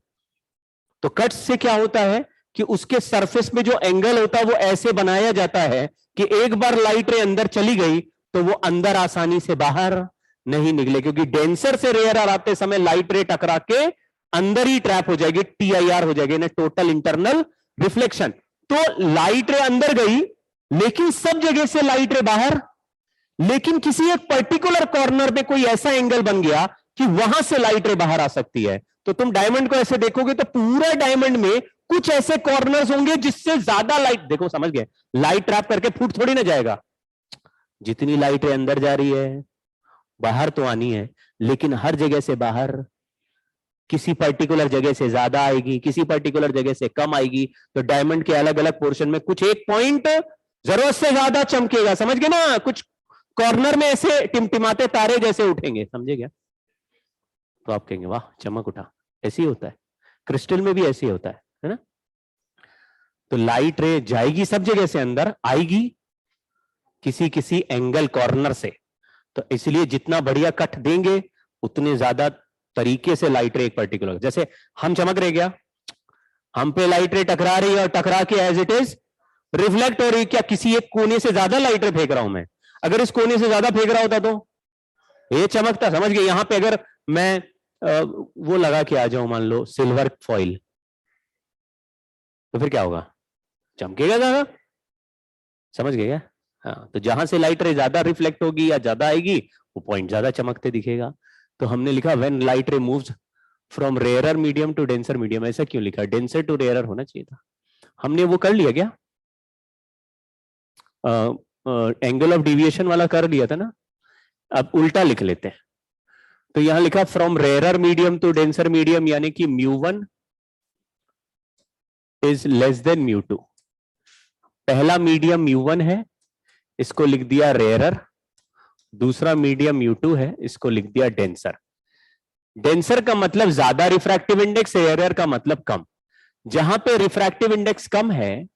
S1: तो कट्स से क्या होता है कि उसके सरफेस में जो एंगल होता है वो ऐसे बनाया जाता है कि एक बार लाइट रे अंदर चली गई तो वो अंदर आसानी से बाहर नहीं निकले, क्योंकि डेंसर से रेयर आते समय लाइट रे टकरा के अंदर ही ट्रैप हो जाएगी, TIR हो जाएगी ना, टोटल इंटरनल रिफ्लेक्शन। तो लाइट रे अंदर गई लेकिन सब जगह से लाइट रे बाहर, लेकिन किसी एक पर्टिकुलर कॉर्नर पे कोई ऐसा एंगल बन गया कि वहां से लाइट रे बाहर आ सकती है। तो तुम डायमंड को ऐसे देखोगे तो पूरा डायमंड में कुछ ऐसे कॉर्नर्स होंगे जिससे ज्यादा लाइट, देखो समझ गए, लाइट ट्रैप करके फूट थोड़ी ना जाएगा। जितनी लाइट अंदर जा रही है बाहर तो आनी है, लेकिन हर जगह से बाहर किसी पर्टिकुलर जगह से ज्यादा आएगी, किसी पर्टिकुलर जगह से कम आएगी। तो डायमंड के अलग अलग पोर्शन में कुछ एक पॉइंट जरूरत से ज्यादा चमकेगा, समझ गए ना? कुछ कॉर्नर में ऐसे टिमटिमाते तारे जैसे उठेंगे, समझे क्या? तो आप कहेंगे वाह चमक उठा। ऐसे ही होता है, क्रिस्टल में भी ऐसे ही होता है ना? तो लाइट रे जाएगी सब जगह से, अंदर आएगी किसी किसी एंगल कॉर्नर से। तो इसलिए जितना बढ़िया कट देंगे उतने ज्यादा तरीके से लाइट रे एक पर्टिकुलर, जैसे हम चमक रहे, क्या हम पे लाइट रे टकरा रही है और टकरा के एज इट इज रिफ्लेक्ट हो रही है। क्या किसी एक कोने से ज्यादा लाइट रे फेंक रहा हूं मैं? अगर इस कोने से ज्यादा फेंक रहा होता तो ये चमकता, समझ गए? यहां पे अगर मैं वो लगा के आ जाऊं, मान लो सिल्वर फॉइल, तो फिर क्या होगा? चमकेगा ज्यादा, समझ गए क्या? हाँ, तो जहां से लाइट रे ज्यादा रिफ्लेक्ट होगी या ज्यादा आएगी वो पॉइंट ज्यादा चमकते दिखेगा। तो हमने लिखा when light ray moves from rarer medium to denser medium. ऐसा क्यों लिखा? डेंसर टू रेयरर होना चाहिए था। हमने वो कर लिया क्या? एंगल ऑफ डिविएशन वाला कर लिया था ना? अब उल्टा लिख लेते हैं। तो यहां लिखा from rarer medium to denser medium, यानी कि μ1 इज लेस देन μ2। पहला मीडियम μ1 है, इसको लिख दिया रेयरर। दूसरा मीडियम μ2 है, इसको लिख दिया डेंसर। डेंसर का मतलब ज्यादा रिफ्रैक्टिव इंडेक्स, रेयरर का मतलब कम। जहां पे रिफ्रैक्टिव इंडेक्स कम है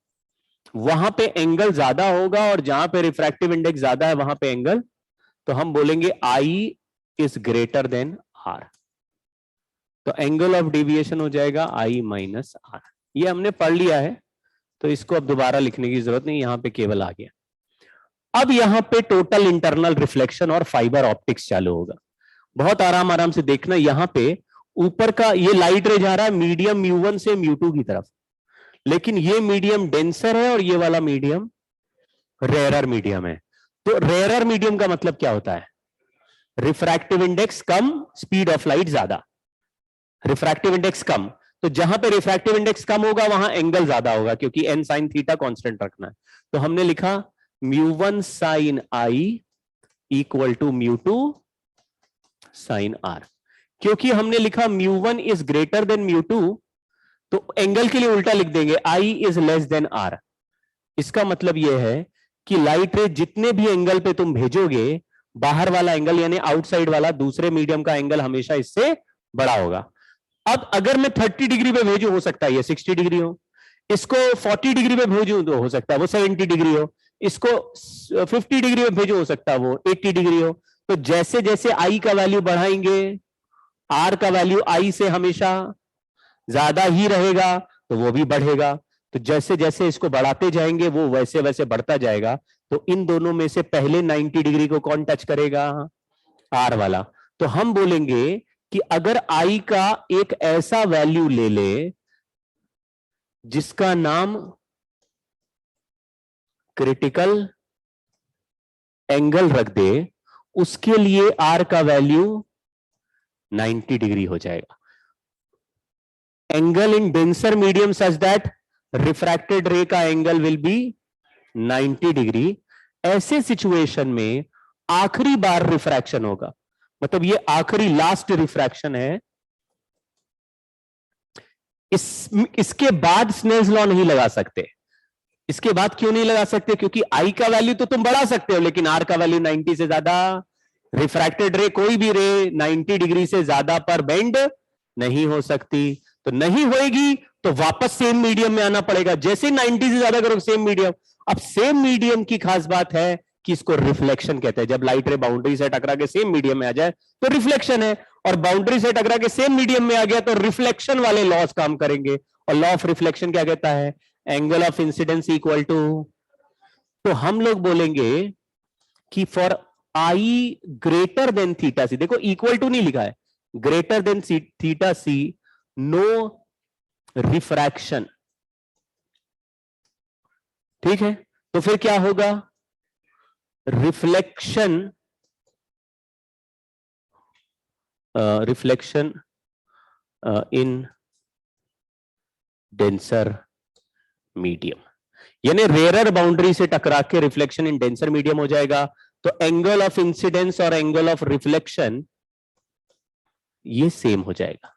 S1: वहां पे एंगल ज्यादा होगा, और जहां पे रिफ्रैक्टिव इंडेक्स ज्यादा है वहां पे एंगल, तो हम बोलेंगे I is greater then R। तो एंगल ऑफ डेविएशन हो जाएगा I माइनस R। ये हमने पढ़ लिया है, तो इसको अब दोबारा लिखने की जरूरत नहीं, यहां पे केवल आ गया। अब यहां पे टोटल इंटरनल रिफ्लेक्शन और फाइबर ऑप्टिक्स चालू होगा। बहुत आराम आराम से देखना, यहां पे ऊपर का ये लाइट रे जा रहा है मीडियम μ1 से μ2 की तरफ, लेकिन ये मीडियम डेंसर है और ये वाला मीडियम रेयरर मीडियम है। तो रेयरर मीडियम का मतलब क्या होता है? Refractive index come, speed of light ज्यादा। रिफ्रैक्टिव इंडेक्स कम, तो जहां पे रिफ्रैक्टिव इंडेक्स कम होगा वहां एंगल ज्यादा होगा, क्योंकि n sin थीटा कांस्टेंट रखना है। तो हमने लिखा μ1 sin I equal to μ2 sin R। क्योंकि हमने लिखा μ1 इज ग्रेटर देन μ2, तो एंगल के लिए उल्टा लिख देंगे I is less then R। इसका मतलब यह है कि लाइट रे जितने भी एंगल पे तुम भेजोगे, बाहर वाला एंगल यानी आउटसाइड वाला दूसरे मीडियम का एंगल हमेशा इससे बड़ा होगा। अब अगर मैं 30 डिग्री पे भेजूं, हो सकता है ये 60 डिग्री हो, इसको 40 डिग्री पे भेजूं तो हो सकता है वो 70 डिग्री हो, इसको 50 डिग्री पे भेजूं हो सकता है वो 80 डिग्री हो। तो जैसे जैसे I का वैल्यू बढ़ाएंगे, R का वैल्यू I से हमेशा ज्यादा ही रहेगा, तो वो भी बढ़ेगा। तो जैसे जैसे इसको बढ़ाते जाएंगे वो वैसे वैसे बढ़ता जाएगा। तो इन दोनों में से पहले 90 डिग्री को कौन टच करेगा? R वाला। तो हम बोलेंगे कि अगर I का एक ऐसा वैल्यू ले ले जिसका नाम क्रिटिकल एंगल रख दे, उसके लिए R का वैल्यू 90 डिग्री हो जाएगा। Angle in denser medium such that refracted रे का एंगल विल बी 90 डिग्री। ऐसे सिचुएशन में आखिरी बार रिफ्रैक्शन होगा, मतलब ये आखिरी लास्ट रिफ्रैक्शन है। इसके बाद स्नेल्स लॉ नहीं लगा सकते। इसके बाद क्यों नहीं लगा सकते? क्योंकि I का वैल्यू तो तुम बढ़ा सकते हो, लेकिन R का वैल्यू 90 से ज्यादा, रिफ्रैक्टेड रे कोई भी रे 90 डिग्री से ज्यादा पर बेंड नहीं हो सकती। तो नहीं होएगी तो वापस सेम मीडियम में आना पड़ेगा। जैसे 90 से ज्यादा करो सेम मीडियम। अब सेम मीडियम की खास बात है कि इसको रिफ्लेक्शन कहते हैं। जब लाइट रे बाउंड्री से टकरा के सेम मीडियम में आ जाए तो रिफ्लेक्शन है, और बाउंड्री से टकरा के सेम मीडियम में आ गया तो रिफ्लेक्शन वाले लॉस काम करेंगे। और लॉ ऑफ रिफ्लेक्शन क्या कहता है? Angle of incidence equal to, तो हम लोग बोलेंगे कि for I greater than theta C, देखो इक्वल टू नहीं लिखा है, greater than theta C, no refraction. ठीक है, तो फिर क्या होगा? Reflection reflection in denser medium, यानी रेयरर बाउंड्री से टकरा के रिफ्लेक्शन इन डेंसर मीडियम हो जाएगा। तो एंगल ऑफ इंसिडेंस और एंगल ऑफ रिफ्लेक्शन ये सेम हो जाएगा।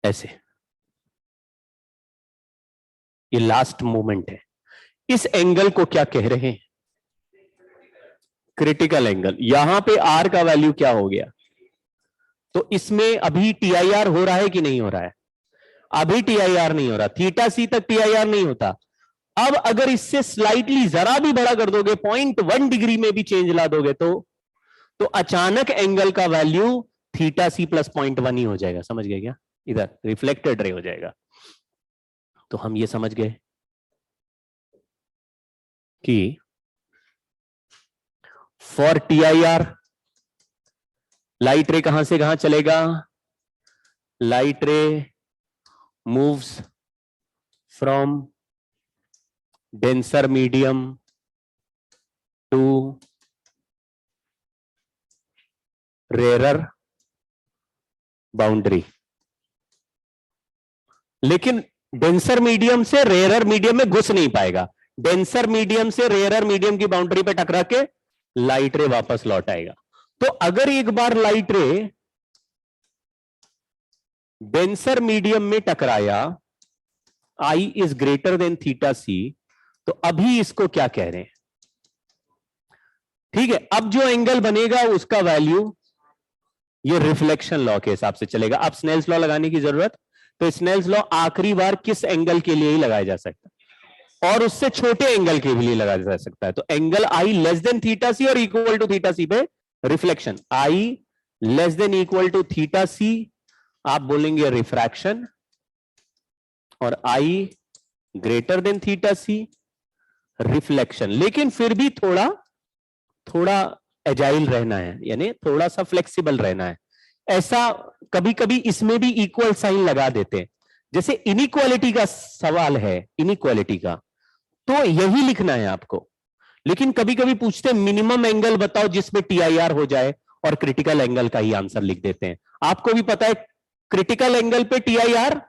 S1: ऐसे, ये लास्ट मोमेंट है। इस एंगल को क्या कह रहे हैं? Critical angle. यहां पे आर का वैल्यू क्या हो गया? तो इसमें अभी टीआईआर हो रहा है कि नहीं हो रहा है? अभी टीआईआर नहीं हो रहा, थीटा सी तक टीआईआर नहीं होता। अब अगर इससे स्लाइटली जरा भी बड़ा कर दोगे, 0.1 डिग्री में भी चेंज ला दोगे, तो अचानक एंगल का वैल्यू थीटा सी प्लस 0.1 ही हो जाएगा। समझ गए क्या? इधर रिफ्लेक्टेड रे हो जाएगा। तो हम ये समझ गए कि फॉर टीआईआर लाइट रे कहां से कहां चलेगा? Light ray moves from denser medium to rarer boundary. लेकिन डेंसर मीडियम से रेयरर मीडियम में घुस नहीं पाएगा। डेंसर मीडियम से रेयरर मीडियम की बाउंड्री पे टकरा के लाइट रे वापस लौट आएगा। तो अगर एक बार लाइट रे डेंसर मीडियम में टकराया, I is greater than theta C, तो अभी इसको क्या कह रहे हैं? ठीक है, अब जो एंगल बनेगा उसका वैल्यू ये रिफ्लेक्शन लॉ के हिसाब से चलेगा। अब स्नेल्स लॉ लगाने की जरूरत, तो स्नेल्स लॉ आखिरी बार किस एंगल के लिए ही लगाया जा सकता है, और उससे छोटे एंगल के लिए लगाया जा सकता है। तो angle I less than theta C और इक्वल टू थीटा सी पे reflection, I less than equal to theta C आप बोलेंगे रिफ्रैक्शन, और I greater than theta C reflection. लेकिन फिर भी थोड़ा एजाइल रहना है, यानी थोड़ा सा फ्लेक्सिबल रहना है। ऐसा कभी कभी इसमें भी इक्वल साइन लगा देते हैं। जैसे इनइक्वालिटी का सवाल है, इनइक्वालिटी का, तो यही लिखना है आपको। लेकिन कभी कभी पूछते हैं मिनिमम एंगल बताओ जिसमें टीआईआर हो जाए, और क्रिटिकल एंगल का ही आंसर लिख देते हैं। आपको भी पता है क्रिटिकल एंगल पे टीआईआर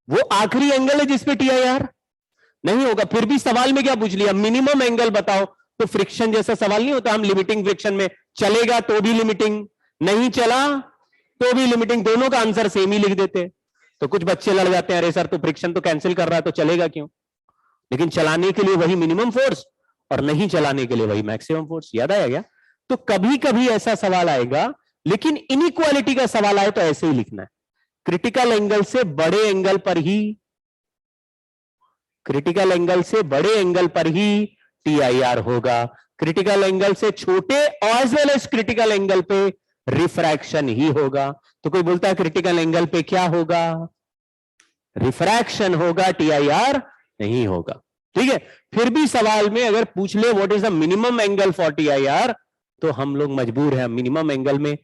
S1: वो आखिरी एंगल है जिसपे टीआईआर नहीं होगा। फिर भी सवाल में क्या पूछ लिया? मिनिमम एंगल बताओ। तो फ्रिक्शन जैसा सवाल नहीं होता, हम लिमिटिंग फ्रिक्शन में चलेगा तो भी लिमिटिंग, नहीं चला तो भी लिमिटिंग, दोनों का आंसर सेम ही लिख देते। तो कुछ बच्चे लड़ जाते हैं, अरे सर तो फ्रिक्शन तो कैंसिल कर रहा है तो चलेगा क्यों? लेकिन चलाने के लिए वही मिनिमम फोर्स और नहीं चलाने के लिए वही मैक्सिमम फोर्स। याद आया क्या? तो कभी कभी ऐसा सवाल आएगा, लेकिन इनइक्वालिटी का सवाल आए तो ऐसे ही लिखना है, क्रिटिकल एंगल से बड़े एंगल पर ही, क्रिटिकल एंगल से बड़े एंगल पर ही टीआईआर होगा, क्रिटिकल एंगल से छोटे as well as critical angle पे रिफ्रैक्शन ही होगा। तो कोई बोलता है क्रिटिकल एंगल पे क्या होगा? रिफ्रैक्शन होगा, टीआईआर नहीं होगा। ठीक है, फिर भी सवाल में अगर पूछ ले what is the minimum angle for TIR, तो हम लोग मजबूर हैं मिनिमम एंगल में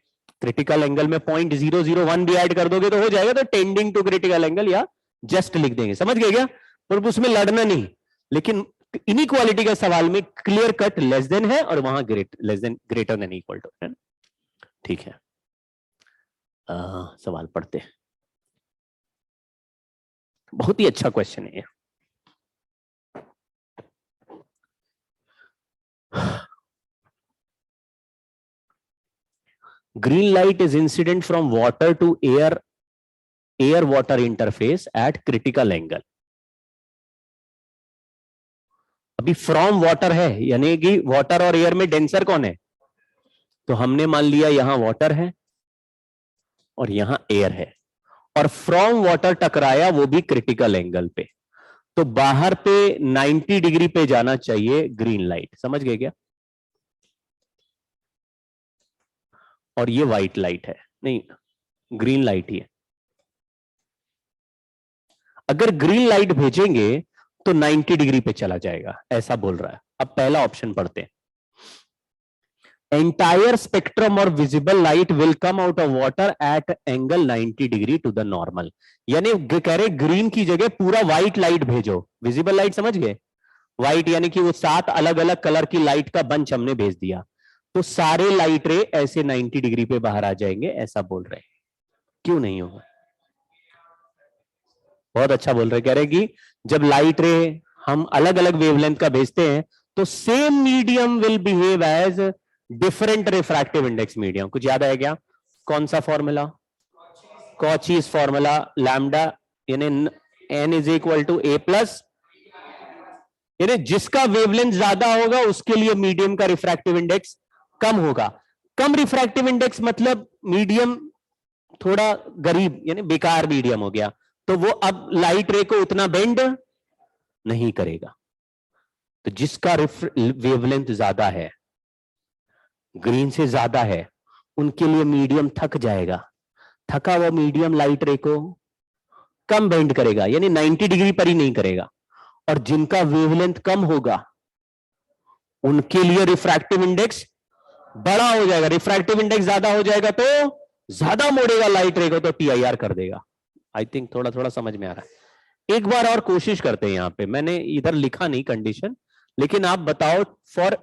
S1: क्रिटिकल एंगल में 0.001 भी ऐड कर दोगे तो हो जाएगा। तो टेंडिंग टू क्रिटिकल एंगल या जस्ट लिख देंगे। समझ गए क्या? पर उसमें लड़ना नहीं। लेकिन इनइक्वालिटी का सवाल में क्लियर कट लेस देन है और वहां less than greater than equal to है। ठीक है, सवाल पढ़ते हैं। बहुत ही अच्छा क्वेश्चन है ये। Green light is incident from water to air water interface at critical angle. अभी फ्रॉम वाटर है, यानी कि वाटर और एयर में डेंसर कौन है? तो हमने मान लिया यहां वाटर है और यहां एयर है, और फ्रॉम वाटर टकराया वो भी क्रिटिकल एंगल पे। तो बाहर पे 90 डिग्री पे जाना चाहिए ग्रीन लाइट। समझ गए क्या? और ये व्हाइट लाइट है, नहीं ग्रीन लाइट ही है। अगर ग्रीन लाइट भेजेंगे तो 90 डिग्री पे चला जाएगा, ऐसा बोल रहा है। अब पहला ऑप्शन पढ़ते हैं। एंटायर स्पेक्ट्रम और visible light will come out of water at angle 90 डिग्री टू द नॉर्मल। यानी कह रहे ग्रीन की जगह पूरा व्हाइट लाइट भेजो। विजिबल लाइट समझ गए? व्हाइट यानी कि वो 7 अलग अलग कलर की लाइट का बंच हमने भेज दिया, तो सारे लाइट रे ऐसे 90 डिग्री पे बाहर आ जाएंगे, ऐसा बोल रहे हैं। क्यों नहीं होगा? बहुत अच्छा बोल रहे। कह रहे कि जब लाइट रे हम अलग अलग वेवलेंथ का भेजते हैं तो same medium will behave as different refractive index medium. कुछ याद आया क्या? कौन सा फॉर्मूला? कॉचीज फॉर्मूला लैम्डा यानी n is equal to a plus, यानी जिसका वेवलेंथ ज्यादा होगा उसके लिए मीडियम का रिफ्रैक्टिव इंडेक्स कम होगा। कम रिफ्रैक्टिव इंडेक्स मतलब मीडियम थोड़ा गरीब यानी बेकार मीडियम हो गया, तो वो अब लाइट रे को उतना बेंड नहीं करेगा। तो जिसका वेवलेंथ ज्यादा है, ग्रीन से ज्यादा है, उनके लिए मीडियम थक जाएगा। थका हुआ मीडियम लाइट रे को कम बेंड करेगा, यानी 90 डिग्री पर ही नहीं करेगा। और जिनका वेवलेंथ कम होगा उनके लिए रिफ्रैक्टिव इंडेक्स बड़ा हो जाएगा। रिफ्रैक्टिव इंडेक्स ज्यादा हो जाएगा तो ज्यादा मोड़ेगा लाइट रे को, तो TIR कर देगा। आई थिंक थोड़ा थोड़ा समझ में आ रहा है। एक बार और कोशिश करते हैं। यहां पे मैंने इधर लिखा नहीं कंडीशन, लेकिन आप बताओ for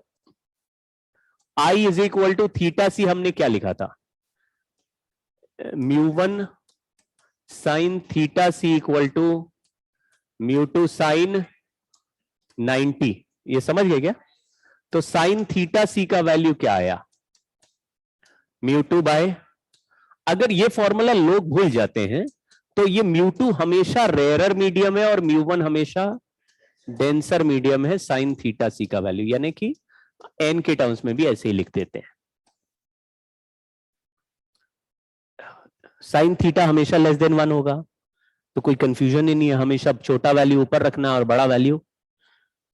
S1: I is equal to theta C हमने क्या लिखा था? μ1 sine theta C equal to μ2 sine 90। ये समझ गए क्या? तो साइन थीटा सी का वैल्यू क्या आया? μ2 बाय, अगर ये फॉर्मूला लोग भूल जाते हैं तो ये μ2 हमेशा रेयरर मीडियम है और μ1 हमेशा डेंसर मीडियम है साइन थीटा सी का वैल्यू, यानी कि एन के टर्म्स में भी ऐसे ही लिख देते हैं। साइन थीटा हमेशा लेस देन 1 होगा, तो कोई कंफ्यूजन ही नहीं है। हमेशा छोटा वैल्यू ऊपर रखना और बड़ा वैल्यू,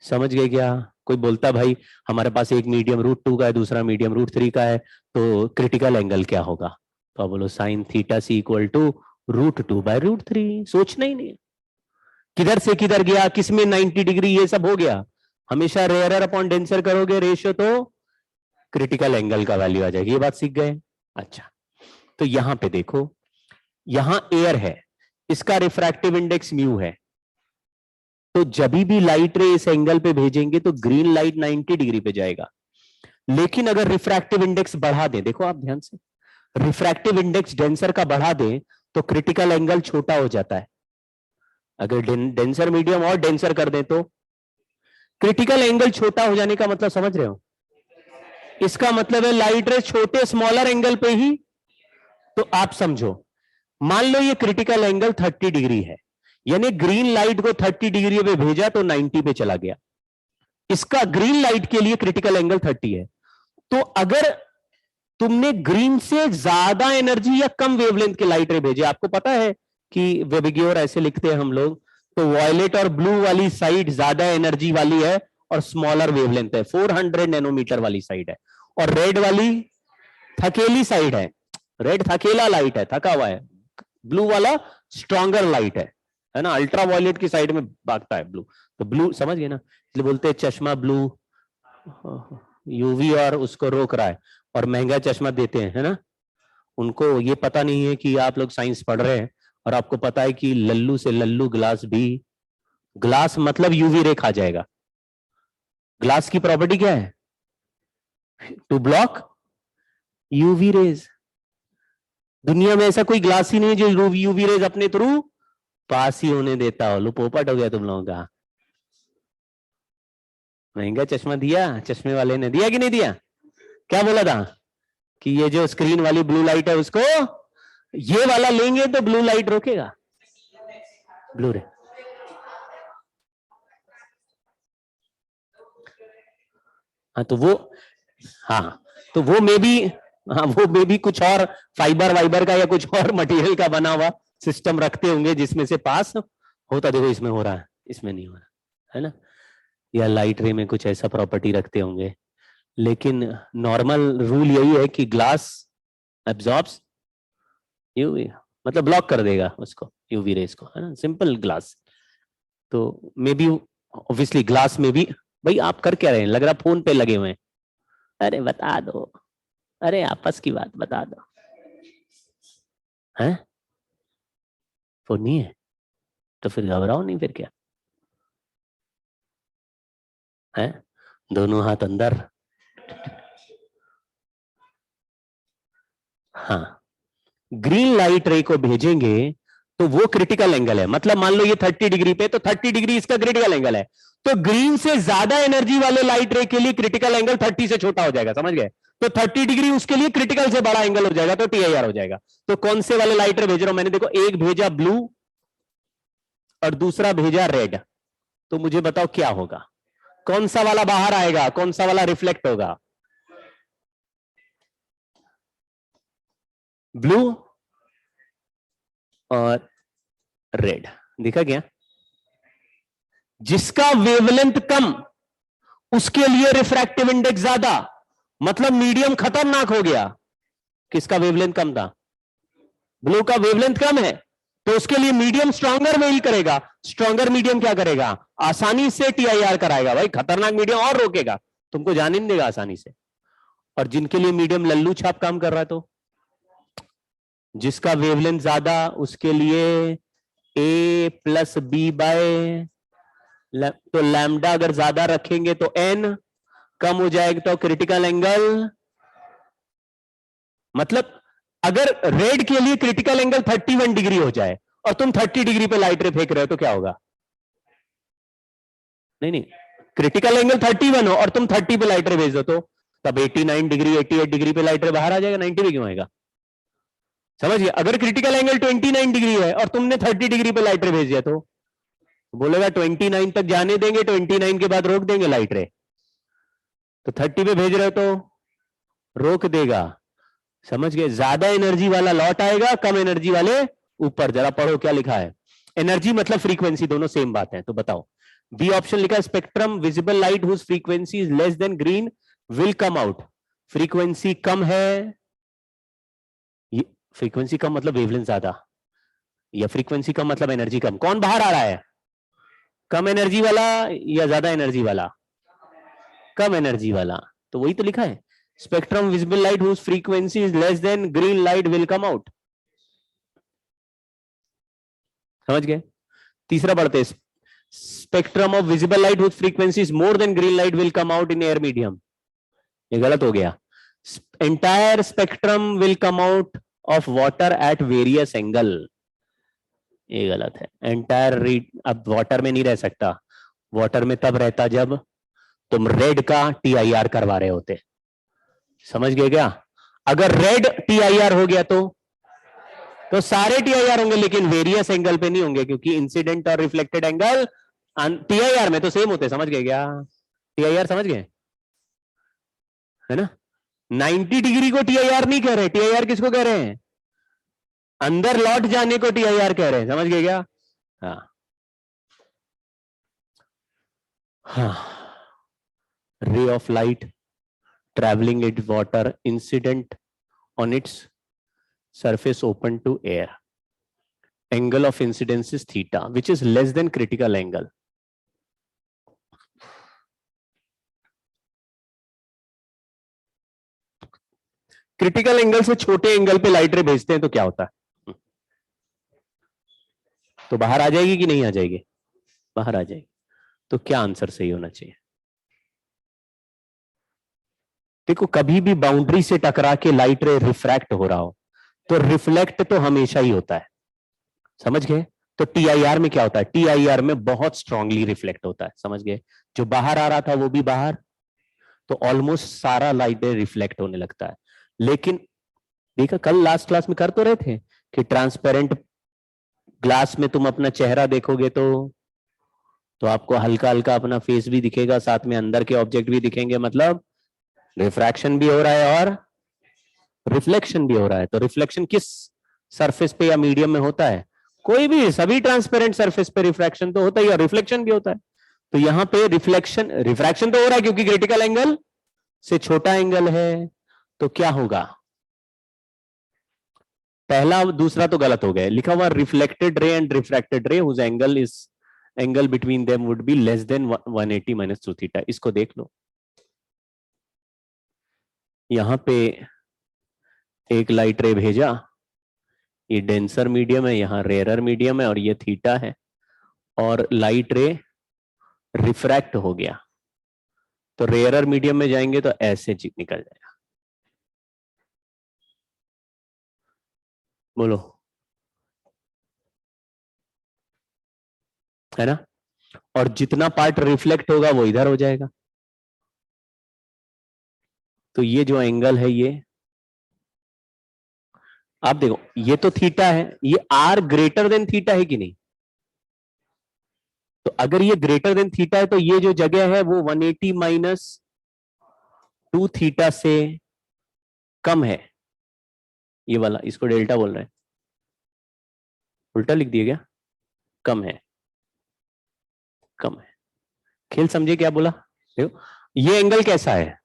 S1: समझ गए क्या? कोई बोलता भाई हमारे पास एक मीडियम √2 का है, दूसरा मीडियम √3 का है, तो क्रिटिकल एंगल क्या होगा? तो आप बोलो sine theta C equal to √2 by √3। सोचना ही नहीं, किधर से किधर गया, किसमें 90 डिग्री, ये सब हो गया। हमेशा रेयरर अपॉन डेंसर करोगे रेशियो तो क्रिटिकल एंगल का वैल्यू आ जाएगी। ये बात सीख गए? अच्छा, तो यहां पे देखो, यहां एयर है, इसका रिफ्रैक्टिव इंडेक्स म्यू है, तो जब भी लाइट रे इस एंगल पे भेजेंगे तो ग्रीन लाइट 90 डिग्री पे जाएगा। लेकिन अगर रिफ्रैक्टिव इंडेक्स बढ़ा दें, देखो आप ध्यान से, रिफ्रैक्टिव इंडेक्स डेंसर का बढ़ा दें तो क्रिटिकल एंगल छोटा हो जाता है। अगर डेंसर मीडियम और डेंसर कर दें तो क्रिटिकल एंगल छोटा हो जाने का मतलब समझ रहे हो? इसका मतलब है लाइट रे छोटे स्मॉलर एंगल पे ही, तो आप समझो, मान लो ये क्रिटिकल एंगल 30 डिग्री है, यानी ग्रीन लाइट को 30 डिग्री पे भेजा तो 90 पे चला गया। इसका ग्रीन लाइट के लिए क्रिटिकल एंगल 30 है। तो अगर तुमने ग्रीन से ज्यादा एनर्जी या कम वेवलेंथ के लाइट रे भेजे, आपको पता है कि वेबिग्योर ऐसे लिखते हैं हम लोग, तो वॉयलेट और ब्लू वाली साइड ज्यादा एनर्जी वाली है और स्मॉलर वेवलेंथ है, 400 नैनोमीटर वाली साइड है, और रेड वाली थकेली साइड है, रेड थकेला लाइट है, थका हुआ है, ब्लू वाला स्ट्रॉन्गर लाइट है ना, अल्ट्रा वॉयलेट की साइड में भागता है ब्लू। तो ब्लू समझ गए ना, इसलिए बोलते हैं चश्मा ब्लू यूवी और उसको रोक रहा है, और महंगा चश्मा देते हैं, है ना। उनको ये पता नहीं है कि आप लोग साइंस पढ़ रहे हैं, और आपको पता है कि लल्लू से लल्लू ग्लास भी, ग्लास मतलब यूवी रे खा जाएगा। ग्लास की प्रॉपर्टी क्या है? To block UV rays. दुनिया में ऐसा कोई ग्लास ही नहीं जो यूवी रेज अपने थ्रू पास ही होने देता हो। लो पोपट हो गया तुम लोगों का। महंगा चश्मा दिया, चश्मे वाले ने दिया कि नहीं दिया? क्या बोला था कि ये जो स्क्रीन वाली ब्लू लाइट है उसको ये वाला लेंगे तो ब्लू लाइट रोकेगा, ब्लू रे। हाँ तो वो, हाँ तो वो मे भी, हाँ वो मे भी कुछ और फाइबर वाइबर का या कुछ और मटेरियल का बना हुआ सिस्टम रखते होंगे जिसमें से पास होता। देखो इसमें हो रहा है, इसमें नहीं हो रहा, है ना। या लाइट रे में कुछ ऐसा प्रॉपर्टी रखते होंगे, लेकिन नॉर्मल रूल यही है कि ग्लास एब्जॉर्ब्स यूवी, मतलब ब्लॉक कर देगा उसको, यूवी रेस को, है ना, सिंपल ग्लास। तो मे बी ऑब्वियसली ग्लास में भी, भाई आप कर क्या रहे हैं? लग रहा फोन पे लगे हुए हैं। अरे बता दो, अरे आपस की बात बता दो, हैं? फोन नहीं है तो फिर घबराओ नहीं, फिर क्या है? दोनों हाथ अंदर। हाँ, ग्रीन लाइट रे को भेजेंगे तो वो क्रिटिकल एंगल है, मतलब मान लो ये 30 डिग्री पे, तो 30 डिग्री इसका क्रिटिकल एंगल है। तो ग्रीन से ज्यादा एनर्जी वाले लाइट रे के लिए क्रिटिकल एंगल 30 से छोटा हो जाएगा, समझ गए? तो 30 डिग्री उसके लिए क्रिटिकल से बड़ा एंगल हो जाएगा, तो TIR हो जाएगा। तो कौन से वाले लाइट रे भेज रहा हूं मैंने, देखो एक भेजा ब्लू और दूसरा भेजा रेड, तो मुझे बताओ क्या होगा, कौन सा वाला बाहर आएगा, कौन सा वाला रिफ्लेक्ट होगा? ब्लू और रेड, दिखा गया? जिसका वेवलेंथ कम उसके लिए रिफ्रैक्टिव इंडेक्स ज्यादा, मतलब मीडियम खतरनाक हो गया। किसका वेवलेंथ कम था? ब्लू का वेवलेंथ कम है, तो उसके लिए मीडियम स्ट्रॉन्गर मेल करेगा। स्ट्रॉन्गर मीडियम क्या करेगा? आसानी से TIR कराएगा भाई, खतरनाक मीडियम और रोकेगा, तुमको जाने नहीं देगा आसानी से। और जिनके लिए मीडियम लल्लू छाप काम कर रहा है, तो जिसका वेवलेंथ ज्यादा उसके लिए A+B/, तो लैम्डा अगर ज्यादा रखेंगे तो N कम हो जाएगा, तो क्रिटिकल एंगल, मतलब अगर रेड के लिए क्रिटिकल एंगल 31 डिग्री हो जाए और तुम 30 डिग्री पे लाइट रे फेंक रहे हो, तो क्या होगा? नहीं नहीं, क्रिटिकल एंगल 31 हो और तुम 30 पे लाइट रे भेज दो, तो तब 89 डिग्री 88 डिग्री पे लाइट रे बाहर आ जाएगा, 90 पे क्यों आएगा? समझिए, अगर क्रिटिकल एंगल 29 डिग्री है और तुमने 30 डिग्री पे लाइट रे भेज दिया, तो बोलेगा 29 तक जाने देंगे, 29 के बाद रोक देंगे लाइट रे। तो 30 पे भेज रहे हो तो रोक देगा। समझ गए? ज्यादा एनर्जी वाला लौट आएगा, कम एनर्जी वाले ऊपर। जरा पढ़ो क्या लिखा है, एनर्जी मतलब फ्रीक्वेंसी, दोनों सेम बात है। तो बताओ, बी ऑप्शन लिखा है spectrum visible light whose frequency is less than green will come out. Frequency कम है, फ्रीक्वेंसी कम मतलब वेवलेंथ ज्यादा, या फ्रीक्वेंसी कम मतलब एनर्जी कम? कौन बाहर आ रहा है, कम एनर्जी वाला या ज्यादा एनर्जी वाला? कम एनर्जी वाला। तो वही तो लिखा है, spectrum visible light whose frequency is less than green light will come out. समझ गए? तीसरा पढ़ते, spectrum of visible light whose frequency is more than green light will come out in air medium. ये गलत हो गया, entire spectrum will come out of water at various angle. ये गलत है, एंटायर रीड अब वाटर में नहीं रह सकता, वाटर में तब रहता जब तुम रेड का TIR करवा रहे होते। समझ गए क्या? अगर रेड TIR हो गया तो सारे TIR होंगे, लेकिन वेरियस एंगल पे नहीं होंगे, क्योंकि इंसिडेंट और रिफ्लेक्टेड एंगल TIR में तो सेम होते। समझ गए क्या? TIR समझ गए है ना? 90 डिग्री को TIR नहीं कह रहे, TIR किसको कह रहे हैं? अंदर लौट जाने को TIR कह रहे हैं। समझ गए क्या? हाँ हाँ, ray of light traveling in water incident on its surface open to air, angle of incidence is theta which is less than critical angle. Critical angle से छोटे एंगल पे लाइट रे भेजते हैं तो क्या होता है? तो बाहर आ जाएगी कि नहीं आ जाएगी? बाहर आ जाएगी। तो क्या आंसर सही होना चाहिए? देखो, कभी भी बाउंड्री से टकरा के लाइट रे रिफ्रैक्ट हो रहा हो तो रिफ्लेक्ट तो हमेशा ही होता है। समझ गए? तो TIR में क्या होता है? TIR में बहुत स्ट्रांगली रिफ्लेक्ट होता है। समझ गए? जो बाहर आ रहा था वो भी बाहर, तो ऑलमोस्ट सारा लाइट रे रिफ्लेक्ट होने लगता है। लेकिन देखा, कल लास्ट क्लास में कर तो रहे थे कि ट्रांसपेरेंट ग्लास में तुम अपना चेहरा देखोगे तो आपको हल्का हल्का अपना फेस भी दिखेगा, साथ में अंदर के ऑब्जेक्ट भी दिखेंगे, मतलब रिफ्रैक्शन भी हो रहा है और रिफ्लेक्शन भी हो रहा है। तो रिफ्लेक्शन किस सरफेस पे या मीडियम में होता है? कोई भी, सभी ट्रांसपेरेंट सरफेस पे रिफ्रैक्शन तो होता ही और रिफ्लेक्शन भी होता है। तो यहां पे रिफ्रैक्शन तो हो रहा है क्योंकि क्रिटिकल एंगल से छोटा एंगल है। तो क्या होगा? पहला दूसरा तो गलत हो गया, लिखा हुआ reflected ray and refracted ray whose angle between them would be less than 180 minus 2 theta. इसको देख लो, यहां पे एक लाइट रे भेजा, ये डेंसर मीडियम है, यहाँ रेयरर मीडियम है और ये थीटा है, और लाइट रे रिफ्रैक्ट हो गया तो रेयरर मीडियम में जाएंगे तो ऐसे निकल जाएगा। बोलो, है ना? और जितना पार्ट रिफ्लेक्ट होगा वो इधर हो जाएगा। तो ये जो एंगल है ये आप देखो, ये तो थीटा है, ये आर ग्रेटर देन थीटा है कि नहीं? तो अगर ये ग्रेटर देन थीटा है तो ये जो जगह है वो 180 माइनस 2 थीटा से कम है। ये वाला, इसको डेल्टा बोल रहे हैं, उल्टा लिख दिया क्या? कम है, कम है। खेल समझे क्या बोला? देखो ये एंगल कैसा है?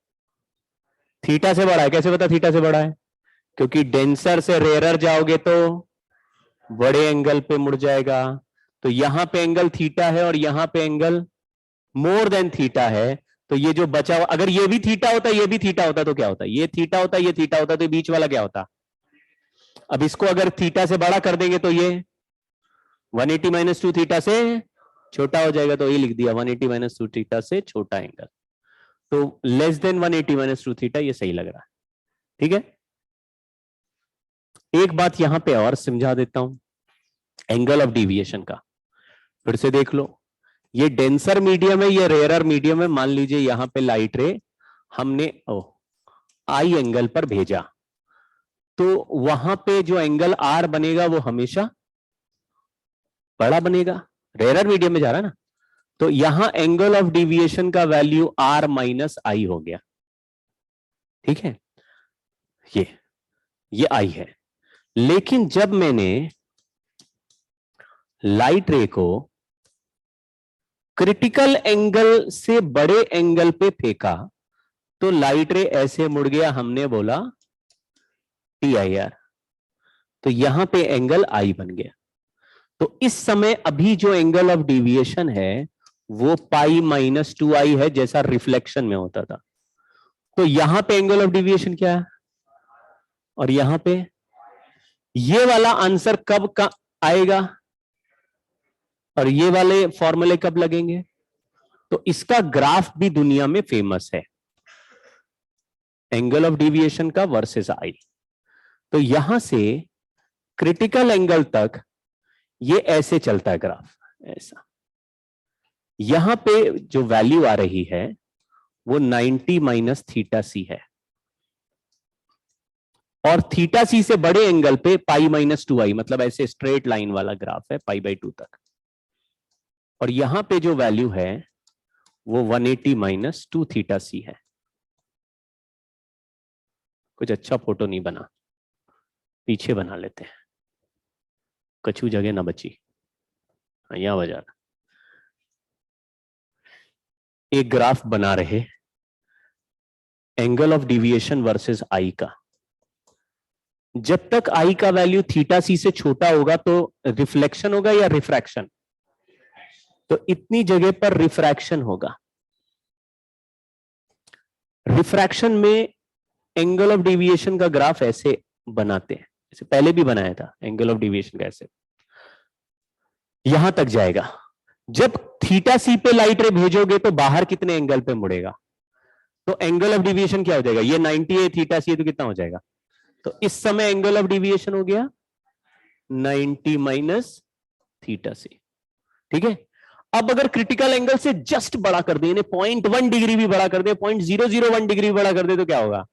S1: थीटा से बड़ा है। कैसे पता थीटा से बड़ा है? क्योंकि डेंसर से रेयरर जाओगे तो बड़े एंगल पे मुड़ जाएगा। तो यहां पे एंगल थीटा है और यहां पे एंगल मोर देन थीटा है। तो ये जो बचा हुआ, अगर ये भी थीटा होता, ये भी थीटा होता तो क्या होता? ये थीटा होता, ये थीटा होता, तो बीच वाला क्या होता? अब इसको अगर थीटा से बड़ा कर देंगे तो ये 180 माइनस 2 थीटा से छोटा हो जाएगा। तो ये लिख दिया 180 माइनस 2 थीटा से छोटा एंगल। तो लेस देन 180 माइनस 2 थीटा, ये सही लग रहा है। ठीक है, एक बात यहां पे और समझा देता हूं, एंगल ऑफ डेविएशन का फिर से देख लो। ये डेंसर मीडियम है, ये रेयरर मीडियम है। मान लीजिए यहां पे लाइट रे हमने आई एंगल पर भेजा, तो वहां पे जो एंगल आर बनेगा वो हमेशा बड़ा बनेगा, रेयरर मीडियम में जा रहा है ना। तो यहां एंगल ऑफ डेविएशन का वैल्यू आर माइनस आई हो गया। ठीक है, ये आई है। लेकिन जब मैंने लाइट रे को क्रिटिकल एंगल से बड़े एंगल पे फेंका तो लाइट रे ऐसे मुड़ गया, हमने बोला TIR। तो यहां पे एंगल आई बन गया। तो इस समय अभी जो एंगल ऑफ डेविएशन है वो पाई माइनस 2i है, जैसा रिफ्लेक्शन में होता था। तो यहां पे एंगल ऑफ डेविएशन क्या है? और यहां पे ये वाला आंसर कब का आएगा और ये वाले फॉर्मूले कब लगेंगे? तो इसका ग्राफ भी दुनिया में फेमस है, एंगल ऑफ डेविएशन का वर्सेस आई। तो यहां से क्रिटिकल एंगल तक ये ऐसे चलता है ग्राफ, ऐसा। यहां पे जो वैल्यू आ रही है वो 90 माइनस थीटा सी है, और थीटा सी से बड़े एंगल पे पाई माइनस 2i, मतलब ऐसे स्ट्रेट लाइन वाला ग्राफ है पाई बाई 2 तक। और यहां पे जो वैल्यू है वो 180 माइनस 2 थीटा सी है। कुछ अच्छा फोटो नहीं बना, पीछे बना लेते हैं, कछु जगह ना बची। यहां बजा रहा, एक ग्राफ बना रहे angle of deviation versus I का। जब तक आई का वैल्यू थीटा सी से छोटा होगा तो रिफ्लेक्शन होगा या रिफ्रैक्शन? तो इतनी जगह पर रिफ्रैक्शन होगा। रिफ्रैक्शन में एंगल ऑफ डेविएशन का ग्राफ ऐसे बनाते हैं, जैसे पहले भी बनाया था एंगल ऑफ डेविएशन का, ऐसे यहां तक जाएगा। जब थीटा सी पे लाइट रे भेजोगे तो बाहर कितने एंगल पे मुड़ेगा? तो एंगल ऑफ डेविएशन क्या हो जाएगा? ये 90 है, थीटा सी है, तो कितना हो जाएगा? तो इस समय एंगल ऑफ डेविएशन हो गया 90 माइनस थीटा सी। ठीक है, अब अगर क्रिटिकल एंगल से जस्ट बड़ा कर दे, 0.1 डिग्री भी बड़ा कर दे, 0.001 डिग्री भी बड़ा कर दे, तो क्या होगा?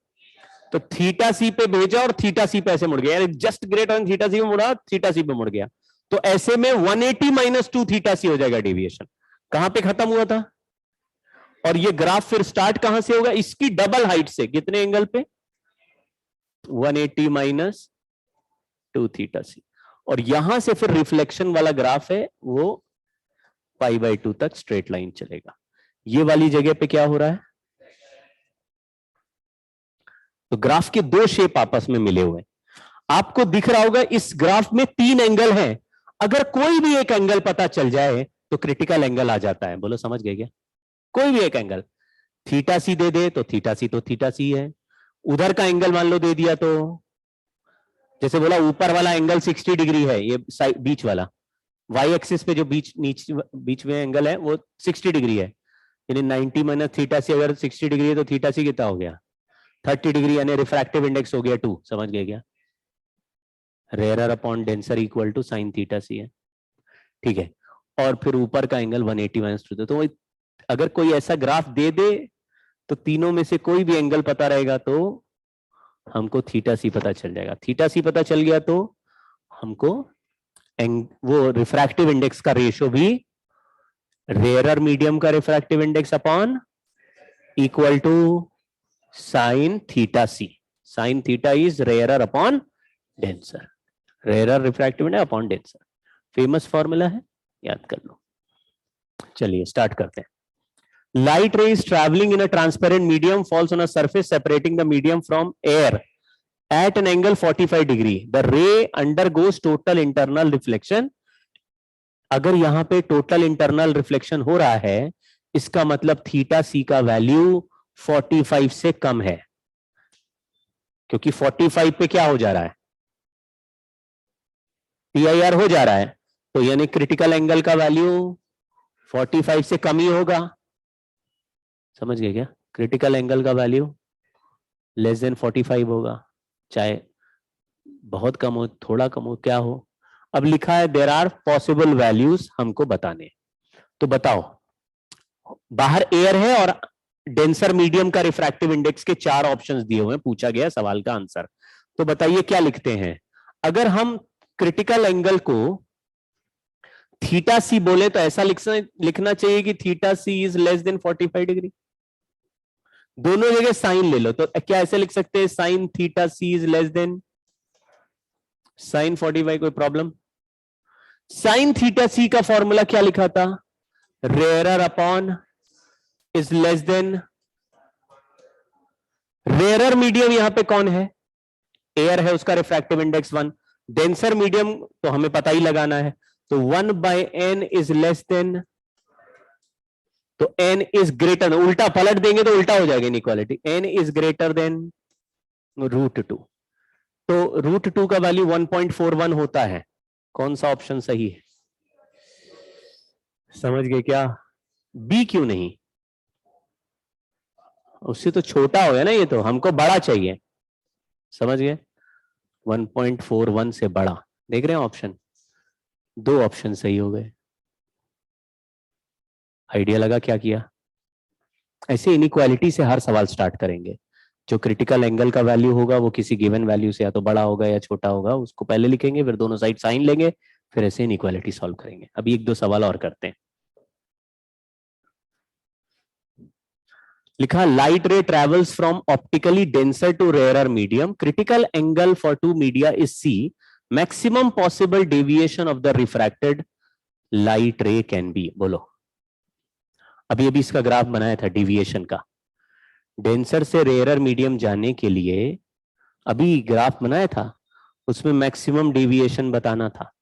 S1: तो थीटा सी पे भेजा और थीटा सी पे ऐसे मुड़ गया, just greater than theta C पे मुड़ा, थीटा सी पे मुड़ गया। तो ऐसे में 180 माइनस 2 थीटा सी हो जाएगा डेविएशन। कहां पे खत्म हुआ था? और ये ग्राफ फिर स्टार्ट कहां से होगा? इसकी डबल हाइट से, कितने एंगल पे? 180 माइनस 2 थीटा सी। और यहां से फिर रिफ्लेक्शन वाला ग्राफ है वो पाई बाई 2 तक स्ट्रेट लाइन चलेगा। ये वाली जगह पे क्या हो रहा है? तो ग्राफ के दो शेप आपस में मिले हुए, आपको दिख रहा होगा इस ग्राफ में 3 एंगल हैं। अगर कोई भी एक एंगल पता चल जाए तो क्रिटिकल एंगल आ जाता है। बोलो समझ गए क्या? कोई भी एक एंगल, थीटा सी दे दे तो थीटा सी तो थीटा सी है। उधर का एंगल मान लो दे दिया तो, जैसे बोला ऊपर वाला एंगल 60 डिग्री है, ये बीच वाला वाई एक्सिस पे जो बीच में एंगल है वो 60 डिग्री है, यानी 90 माइनस थीटा सी अगर 60 डिग्री है तो थीटा सी कितना हो गया? 30 डिग्री, यानी रिफ्रैक्टिव इंडेक्स हो गया 2। समझ गए क्या? Rarer upon denser equal to sine theta C है। ठीक है, और फिर ऊपर का एंगल 180 माइनस 2। तो अगर कोई ऐसा ग्राफ दे दे तो तीनों में से कोई भी एंगल पता रहेगा तो हमको थीटा सी पता चल जाएगा। थीटा सी पता चल गया तो हमको वो रिफ्रैक्टिव इंडेक्स का रेशियो भी रेयरर मीडियम का refractive index upon equal to sine theta c. Sine theta is rarer upon denser, rarer refractive index upon denser. Famous formula है, याद कर लो। चलिए स्टार्ट करते हैं। Light ray is traveling in a transparent medium, falls on a surface separating the medium from air at an angle 45 degree. The ray undergoes total internal reflection. अगर यहां पे total internal reflection हो रहा है, इसका मतलब थीटा सी का value 45 से कम है, क्योंकि 45 पे क्या हो जा रहा है, PIR हो जा रहा है, तो यानी क्रिटिकल एंगल का वैल्यू 45 से कम ही होगा। समझ गए क्या? क्रिटिकल एंगल का वैल्यू लेस देन 45 होगा, चाहे बहुत कम हो, थोड़ा कम हो, क्या हो। अब लिखा है देयर आर पॉसिबल वैल्यूज, हमको बताने। तो बताओ, बाहर एयर है और डेंसर मीडियम का रिफ्रैक्टिव इंडेक्स के 4 ऑप्शंस दिए हुए हैं, पूछा गया सवाल का आंसर। तो बताइए क्या लिखते हैं। अगर हम क्रिटिकल एंगल को थीटा सी बोले तो ऐसा लिखना चाहिए कि theta c is less than 45 degree. दोनों जगह साइन ले लो, तो क्या ऐसे लिख सकते हैं sine theta c is less than sine 45? कोई प्रॉब्लम? साइन थीटा सी का फॉर्मूला क्या लिखा था? Rarer upon is less then, rarer medium यहां पे कौन है? एयर है, उसका रिफ्रैक्टिव इंडेक्स 1। डेंसर मीडियम तो हमें पता ही लगाना है, तो 1/n इज लेस देन, तो n इज ग्रेटर, उल्टा पलट देंगे तो उल्टा हो जाएगा inequality, n is greater then √2। तो √2 का वैल्यू 1.41 होता है। कौन सा ऑप्शन सही है? समझ गए क्या? बी क्यों नहीं? उससे तो छोटा हो गया ना, ये तो हमको बड़ा चाहिए। समझ गए? 1.41 से बड़ा। देख रहे हैं ऑप्शन, 2 ऑप्शन सही हो गए। आइडिया लगा क्या किया? ऐसे इनइक्वालिटी से हर सवाल स्टार्ट करेंगे। जो क्रिटिकल एंगल का वैल्यू होगा वो किसी गिवन वैल्यू से या तो बड़ा होगा या छोटा होगा, उसको पहले लिखेंगे, फिर दोनों साइड साइन लेंगे, फिर ऐसे इनइक्वालिटी सॉल्व करेंगे। अभी 1-2 सवाल और करते हैं। लिखा light ray travels from optically denser to rarer medium, critical angle for 2 media is c, maximum possible deviation of the refracted light ray can be. बोलो, अभी अभी इसका ग्राफ बनाया था डेविएशन का, डेंसर से रेयरर मीडियम जाने के लिए अभी ग्राफ बनाया था, उसमें मैक्सिमम डेविएशन बताना था।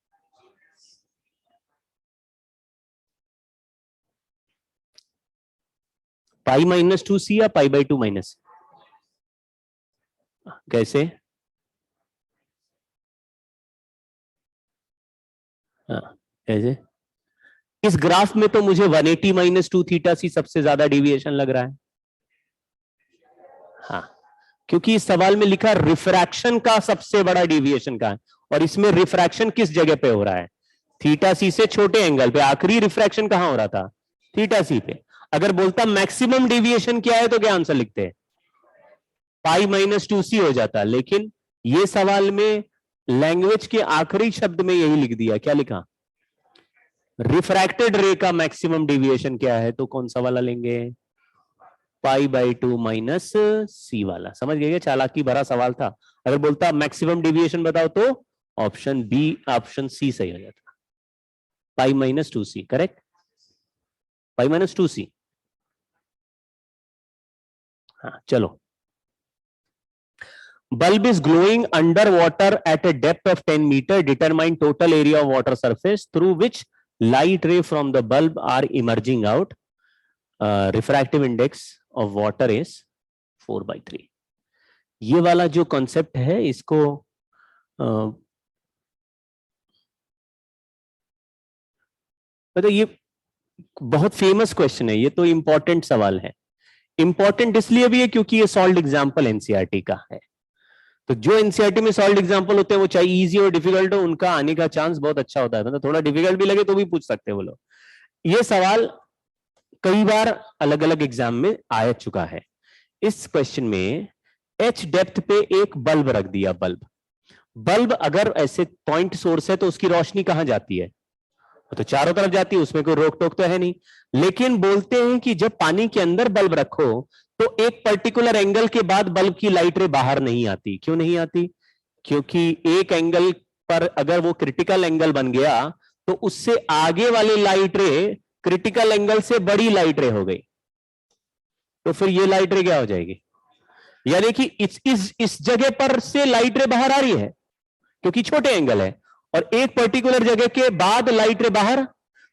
S1: π-2c या π/2 कैसे? कैसे? इस ग्राफ में तो मुझे 180 - 2 थीटा सी सबसे ज्यादा डेविएशन लग रहा है। हाँ, क्योंकि इस सवाल में लिखा रिफ्रैक्शन का सबसे बड़ा डेविएशन का है, और इसमें रिफ्रैक्शन किस जगह पे हो रहा है? थीटा सी से छोटे एंगल पे। आखिरी रिफ्रैक्शन कहां हो रहा था? थीटा सी पे। अगर बोलता मैक्सिमम डेविएशन क्या है तो क्या आंसर लिखते हैं? π-2c हो जाता, लेकिन ये सवाल में लैंग्वेज के आखिरी शब्द में यही लिख दिया। क्या लिखा? रिफ्रैक्टेड रे का मैक्सिमम डेविएशन क्या है, तो कौन सा वाला लेंगे? π/2 - c वाला। समझ गए? चालाकी भरा सवाल था। अगर बोलता मैक्सिमम डेविएशन बताओ तो ऑप्शन बी, ऑप्शन सी सही हो जाता। π-2c correct, π-2c। हाँ चलो। Bulb is glowing underwater at a depth of 10 meter. Determine total area of water surface through which light ray from the bulb are emerging out. Refractive index of water is 4/3. ये वाला जो concept है इसको मतलब ये बहुत famous question है, ये तो इंपॉर्टेंट सवाल है। इंपॉर्टेंट इसलिए भी है क्योंकि ये सॉल्व्ड एग्जांपल एनसीईआरटी का है। तो जो एनसीईआरटी में सॉल्व्ड एग्जांपल होते हैं वो चाहे इजी और डिफिकल्ट हो, उनका आने का चांस बहुत अच्छा होता है। मतलब थोड़ा डिफिकल्ट भी लगे तो भी पूछ सकते हैं वो लोग। ये सवाल कई बार अलग अलग एग्जाम में आ चुका है। इस क्वेश्चन में h डेप्थ पे एक बल्ब रख दिया। बल्ब अगर ऐसे पॉइंट सोर्स है तो उसकी रोशनी कहां जाती है? तो चारों तरफ जाती है, उसमें कोई रोक टोक तो है नहीं। लेकिन बोलते हैं कि जब पानी के अंदर बल्ब रखो तो एक पर्टिकुलर एंगल के बाद बल्ब की लाइट रे बाहर नहीं आती। क्यों नहीं आती? क्योंकि एक एंगल पर अगर वो क्रिटिकल एंगल बन गया तो उससे आगे वाली लाइट रे क्रिटिकल एंगल से बड़ी लाइट रे हो गई, तो फिर ये लाइट रे क्या हो जाएगी? यानी कि इस जगह पर से लाइट रे बाहर आ रही है क्योंकि छोटे एंगल है, और एक पर्टिकुलर जगह के बाद लाइट रे बाहर।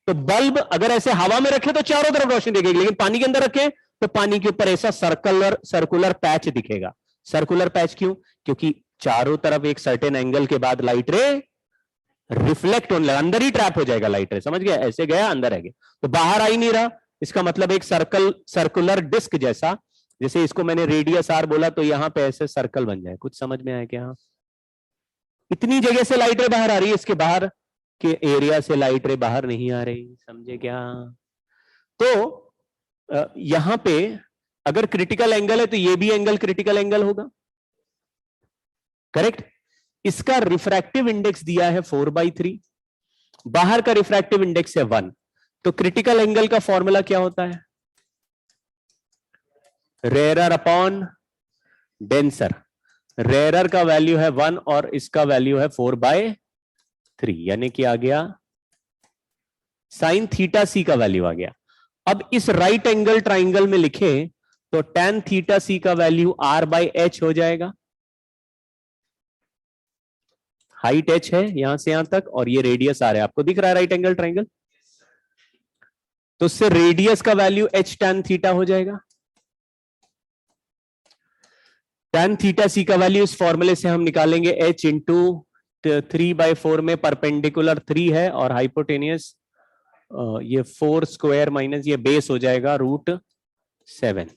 S1: तो बल्ब अगर ऐसे हवा में रखे तो चारों तरफ रोशनी दिखेगी, लेकिन पानी के अंदर रखे तो पानी के ऊपर ऐसा सर्कुलर पैच दिखेगा। सर्कुलर पैच क्यों? क्योंकि चारों तरफ एक सर्टेन एंगल के बाद लाइट रे रिफ्लेक्ट होने लगा, अंदर ही ट्रैप हो जाएगा लाइट रे। समझ गया? ऐसे गया अंदर है गया, तो बाहर आ ही नहीं रहा। इसका मतलब एक सर्कुलर डिस्क जैसा, जैसे इसको मैंने रेडियस आर बोला तो यहां पे ऐसे सर्कल बन जाए। कुछ समझ में आया क्या? इतनी जगह से लाइट रे बाहर आ रही है, इसके बाहर के एरिया से लाइट रे बाहर नहीं आ रही। समझे क्या? तो यहां पे अगर क्रिटिकल एंगल है तो ये भी एंगल क्रिटिकल एंगल होगा। करेक्ट? इसका रिफ्रैक्टिव इंडेक्स दिया है 4/3, बाहर का रिफ्रैक्टिव इंडेक्स है 1। तो क्रिटिकल एंगल का फॉर्मूला क्या होता है? Rarer upon denser. रेयरर का वैल्यू है 1 और इसका वैल्यू है 4/3, यानी कि आ गया साइन थीटा सी का वैल्यू आ गया। अब इस राइट एंगल ट्राइंगल में लिखे तो tan थीटा सी का वैल्यू r/h हो जाएगा। हाइट h है यहां से यहां तक और ये रेडियस r है। आपको दिख रहा है राइट एंगल ट्राइंगल? तो उससे रेडियस का वैल्यू h tan थीटा हो जाएगा। tan थीटा सी का वैल्यू इस फॉर्मूले से हम निकालेंगे, h इंटू 3/4 में परपेंडिकुलर 3 है और हाइपोटेनियस ये 4 स्क्वायर माइनस ये बेस हो जाएगा √7।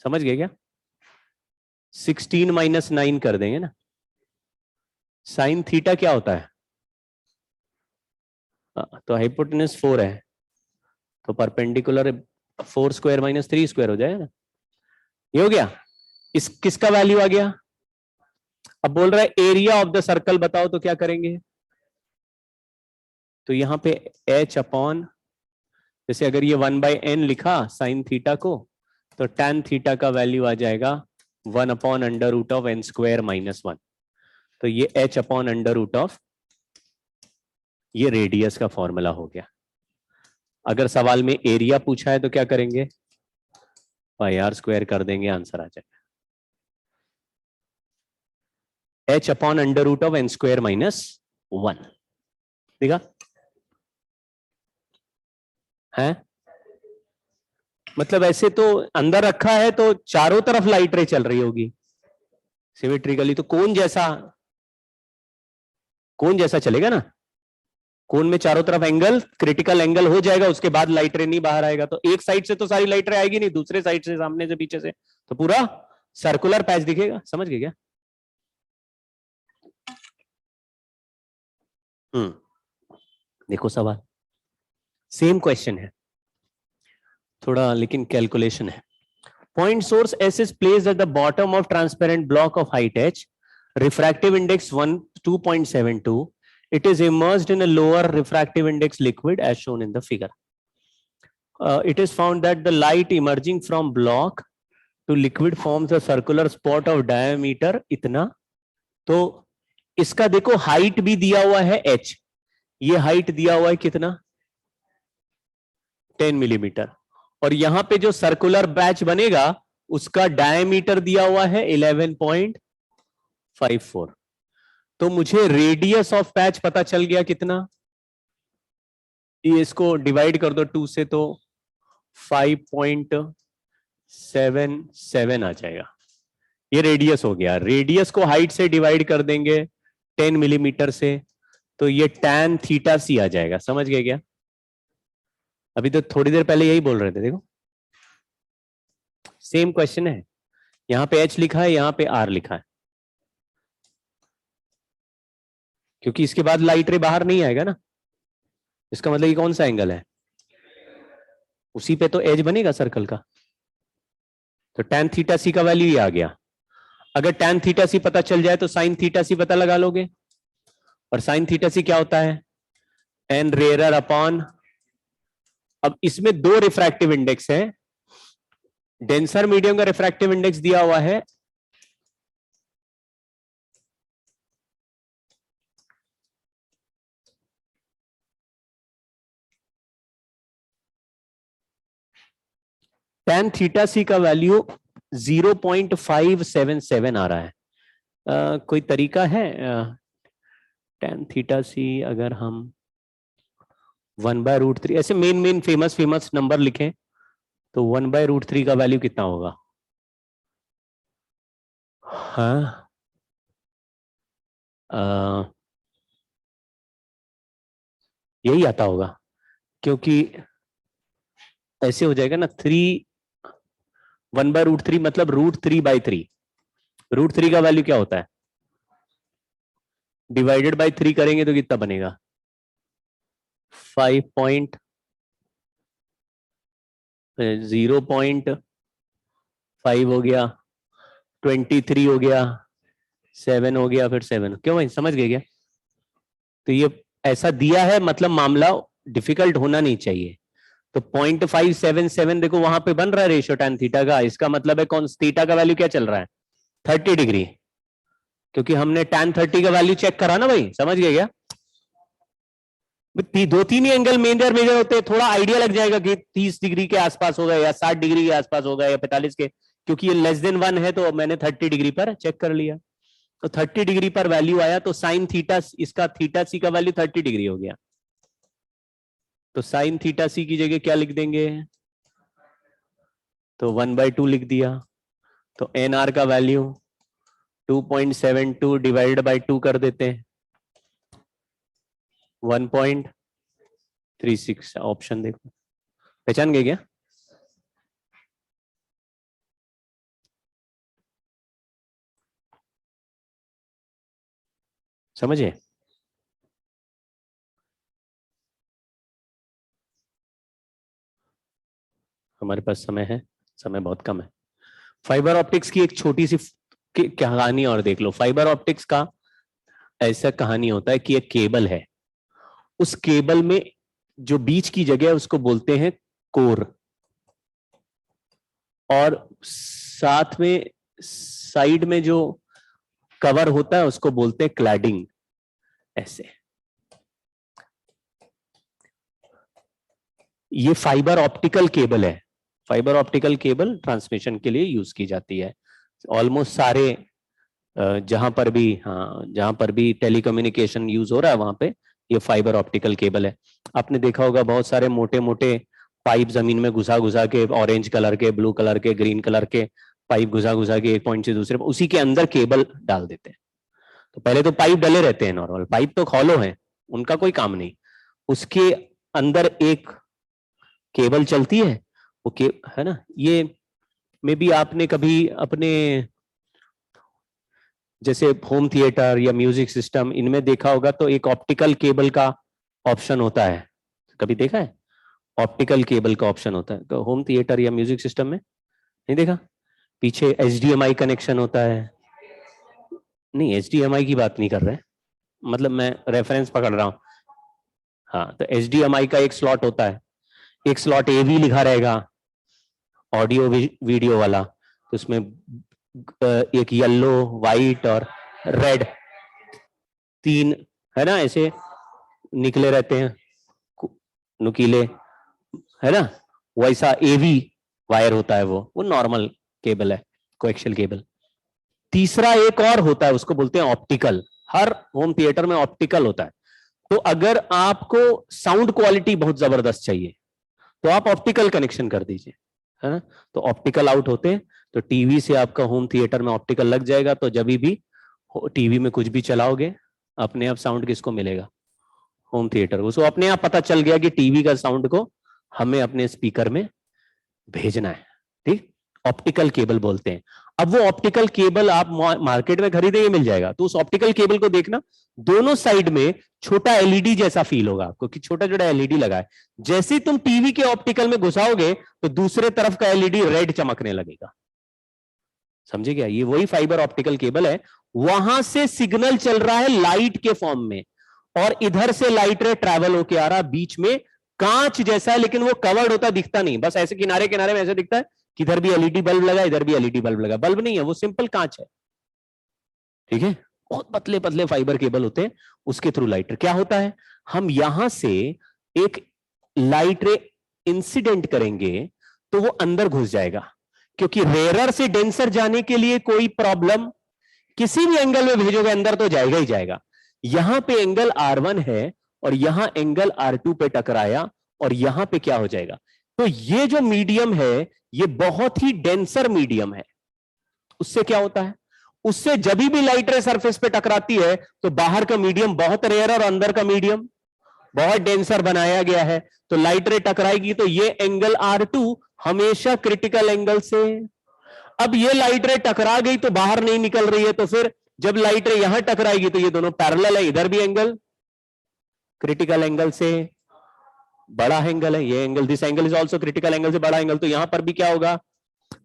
S1: समझ गए क्या? 16 - 9 कर देंगे ना। साइन थीटा क्या होता है? तो हाइपोटेनस 4 है तो परपेंडिकुलर 4 स्क्वायर माइनस 3 स्क्वायर हो जाएगा ना। ये हो गया। इस किसका वैल्यू आ गया? अब बोल रहा है एरिया ऑफ द सर्कल बताओ, तो क्या करेंगे? तो यहां पे h अपॉन, जैसे अगर ये 1/n लिखा साइन थीटा को, तो tan थीटा का वैल्यू आ जाएगा 1/√n² - 1। तो ये h अपॉन √, ये रेडियस का फॉर्मूला हो गया। अगर सवाल में एरिया पूछा है तो क्या करेंगे? πr² कर देंगे, आंसर आ जाएगा h अपॉन √n² - 1। देखा है? मतलब ऐसे तो अंदर रखा है तो चारों तरफ लाइट रे चल रही होगी सिमेट्रिकली, तो कोन जैसा चलेगा ना। कोन में चारों तरफ एंगल क्रिटिकल एंगल हो जाएगा, उसके बाद लाइट रे नहीं बाहर आएगा। तो एक साइड से तो सारी लाइट रे आएगी नहीं, दूसरे साइड से, सामने से, पीछे से, तो पूरा सर्कुलर पैच दिखेगा। समझ गए क्या? देखो सवाल सेम क्वेश्चन है थोड़ा, लेकिन कैलकुलेशन है। Point source S is placed at the bottom of transparent block of height h. Refractive index 2.72. It is immersed in a lower refractive index liquid as shown in the figure. It is found that the light emerging from block to liquid forms a circular spot of diameter इतना। तो इसका देखो height भी दिया हुआ है h, ये height दिया हुआ है कितना? 10 मिलीमीटर। और यहां पे जो सर्कुलर पैच बनेगा उसका डायमीटर दिया हुआ है 11.54। तो मुझे रेडियस ऑफ पैच पता चल गया कितना? ये इसको डिवाइड कर दो 2 से तो 5.77 आ जाएगा। ये रेडियस हो गया। रेडियस को हाइट से डिवाइड कर देंगे 10 मिलीमीटर से, तो ये tan थीटा सी आ जाएगा। समझ गए क्या? अभी तो थोड़ी देर पहले यही बोल रहे थे। देखो सेम क्वेश्चन है, यहां पे h लिखा है, यहां पे r लिखा है, क्योंकि इसके बाद लाइट रे बाहर नहीं आएगा ना। इसका मतलब ये कौन सा एंगल है? उसी पे तो एज बनेगा सर्कल का। तो tan थीटा सी का वैल्यू ये आ गया। अगर tan थीटा सी पता चल जाए तो sin थीटा सी पता लगा लोगे, और sin थीटा सी क्या होता है, n रेयरर अपॉन, अब इसमें दो रिफ्रैक्टिव इंडेक्स है, डेंसर मीडियम का रिफ्रैक्टिव इंडेक्स दिया हुआ है tan थीटा सी का वैल्यू 0.577 आ रहा है। कोई तरीका है tan थीटा सी, अगर हम 1/√3 ऐसे मेन फेमस नंबर लिखें तो 1/√3 का वैल्यू कितना होगा? हाँ, यही आता होगा, क्योंकि ऐसे हो जाएगा ना, 1/√3 मतलब √3/3। √3 का वैल्यू क्या होता है, डिवाइडेड बाय 3 करेंगे तो कितना बनेगा, 0.5 हो गया, 23 हो गया, 7 हो गया, फिर 7। क्यों भाई, समझ गए क्या? तो ये ऐसा दिया है, मतलब मामला डिफिकल्ट होना नहीं चाहिए। तो 0.577 देखो वहां पे बन रहा है रेशियो tan थीटा का, इसका मतलब है कौन थीटा का वैल्यू क्या चल रहा है, 30 डिग्री, क्योंकि हमने tan 30 का वैल्यू चेक करा ना भाई, समझ गए क्या? दो तीन ही एंगल मेजर होते हैं, थोड़ा आइडिया लग जाएगा कि 30 डिग्री के आसपास होगा या 60 डिग्री के आसपास होगा या 45 के, क्योंकि ये लेस देन 1 है तो मैंने 30 डिग्री पर चेक कर लिया, तो 30 डिग्री पर वैल्यू आया, तो साइन थीटा, इसका थीटा सी का वैल्यू 30 डिग्री हो गया, तो साइन थीटा सी की जगह क्या लिख देंगे, तो 1/2 लिख दिया, तो एन आर का वैल्यू 2.72 डिवाइडेड बाय 2 कर देते हैं, 1.36। ऑप्शन देखो, पहचान गए क्या? समझे? हमारे पास समय है, समय बहुत कम है। फाइबर ऑप्टिक्स की एक छोटी सी कहानी और देख लो। फाइबर ऑप्टिक्स का ऐसा कहानी होता है कि एक केबल है, उस केबल में जो बीच की जगह है उसको बोलते हैं कोर, और साथ में साइड में जो कवर होता है उसको बोलते हैं क्लैडिंग। ऐसे ये फाइबर ऑप्टिकल केबल है, फाइबर ऑप्टिकल केबल ट्रांसमिशन के लिए यूज की जाती है। ऑलमोस्ट सारे जहां पर भी, हाँ जहां पर भी टेलीकम्युनिकेशन यूज हो रहा है वहां पे ये फाइबर ऑप्टिकल केबल है। आपने देखा होगा बहुत सारे मोटे मोटे पाइप जमीन में घुसा घुसा के, ऑरेंज कलर के, ब्लू कलर के, ग्रीन कलर के पाइप घुसा घुसा के एक पॉइंट से दूसरे, उसी के अंदर केबल डाल देते हैं। तो पहले तो पाइप डले रहते हैं, नॉर्मल पाइप तो हॉलो है, उनका कोई काम नहीं, उसके अंदर एक केबल चलती है, वो है ना, ये मे बी आपने कभी अपने जैसे होम थिएटर या म्यूजिक सिस्टम इनमें देखा होगा, तो एक ऑप्टिकल केबल का ऑप्शन होता है, कभी देखा है? ऑप्टिकल केबल का ऑप्शन होता है तो होम थिएटर या म्यूजिक सिस्टम में नहीं देखा? पीछे HDMI कनेक्शन होता है, नहीं HDMI की बात नहीं कर रहे, मतलब मैं रेफरेंस पकड़ रहा हूं। हाँ, तो HDMI का एक स्लॉट होता है, एक स्लॉट AV लिखा रहेगा, ऑडियो वीडियो वाला, तो उसमें एक येलो, व्हाइट और रेड, 3 है ना ऐसे निकले रहते हैं, नुकीले, है ना, वैसा AV वायर होता है, वो नॉर्मल केबल है, कोएक्सियल केबल। तीसरा एक और होता है, उसको बोलते हैं ऑप्टिकल, हर होम थिएटर में ऑप्टिकल होता है। तो अगर आपको साउंड क्वालिटी बहुत जबरदस्त चाहिए तो आप ऑप्टिकल कनेक्शन कर दीजिए, है ना, तो ऑप्टिकल आउट होते हैं, तो टीवी से आपका होम थिएटर में ऑप्टिकल लग जाएगा, तो जब भी टीवी में कुछ भी चलाओगे अपने आप साउंड किसको मिलेगा, होम थिएटर को। सो अपने आप पता चल गया कि टीवी का साउंड को हमें अपने स्पीकर में भेजना है, ठीक, ऑप्टिकल केबल बोलते हैं। अब वो ऑप्टिकल केबल आप मार्केट में खरीदेंगे, मिल जाएगा, तो उस ऑप्टिकल केबल को देखना, दोनों साइड में छोटा एलईडी जैसा फील होगा आपको, कि छोटा छोटा एलईडी लगा है, जैसे तुम टीवी के ऑप्टिकल में घुसाओगे तो दूसरे तरफ का एलईडी रेड चमकने लगेगा, समझे क्या? ये वही फाइबर ऑप्टिकल केबल है, वहां से सिग्नल चल रहा है लाइट के फॉर्म में, और इधर से लाइट रे ट्रैवल होके आ रहा, बीच में कांच जैसा है, लेकिन वो कवर्ड होता दिखता नहीं, बस ऐसे किनारे किनारे में ऐसे दिखता है कि इधर भी एलईडी बल्ब लगा, इधर भी एलईडी बल्ब लगा, बल्ब नहीं है वो, सिंपल कांच है। ठीक है, बहुत पतले पतले फाइबर केबल होते हैं, उसके थ्रू लाइट रे क्या होता है, हम यहां से एक लाइट रे इंसिडेंट करेंगे तो वो अंदर घुस जाएगा, क्योंकि रेयरर से डेंसर जाने के लिए कोई प्रॉब्लम, किसी भी एंगल में भेजोगे अंदर तो जाएगा ही जाएगा। यहां पे एंगल R1 है और यहां एंगल R2 पे टकराया, और यहां पे क्या हो जाएगा, तो ये जो मीडियम है ये बहुत ही डेंसर मीडियम है। उससे क्या होता है, उससे जब भी लाइट रे सरफेस पे टकराती है तो बाहर का मीडियम बहुत रेयर और अंदर का मीडियम बहुत डेंसर बनाया गया है, तो लाइट रे टकराएगी तो ये एंगल R2 हमेशा क्रिटिकल एंगल से। अब ये लाइट रे टकरा गई तो बाहर नहीं निकल रही है, तो फिर जब लाइट रे यहां टकराएगी तो ये दोनों पैरेलल है, इधर भी एंगल क्रिटिकल एंगल से बड़ा एंगल है, ये angle, this angle is also critical angle से बड़ा एंगल, तो यहां पर भी क्या होगा,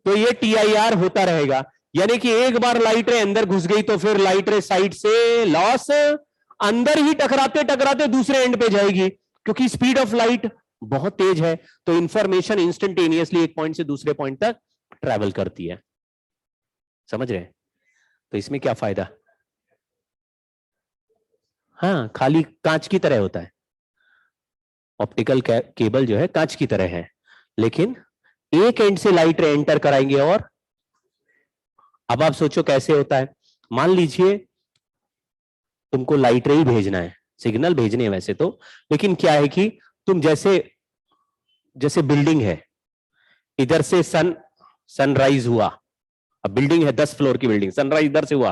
S1: तो ये TIR होता रहेगा। यानी कि एक बार लाइट रे अंदर घुस गई तो फिर लाइट रे साइड से लॉस, अंदर ही टकराते टकराते दूसरे एंड पे जाएगी, क्योंकि स्पीड ऑफ लाइट बहुत तेज है, तो इंफॉर्मेशन इंस्टेंटेनियसली एक पॉइंट से दूसरे पॉइंट तक ट्रैवल करती है। समझ रहे हैं? तो इसमें क्या फायदा, हाँ खाली कांच की तरह होता है, ऑप्टिकल केबल जो है कांच की तरह है, लेकिन एक एंड से लाइट रे एंटर कराएंगे, और अब आप सोचो कैसे होता है, मान लीजिए तुमको लाइट रे ही भेजना है, सिग्नल भेजने हैं वैसे तो, लेकिन क्या है कि तुम जैसे जैसे बिल्डिंग है, इधर से सनराइज हुआ, अब बिल्डिंग है 10 फ्लोर की बिल्डिंग, सनराइज इधर से हुआ,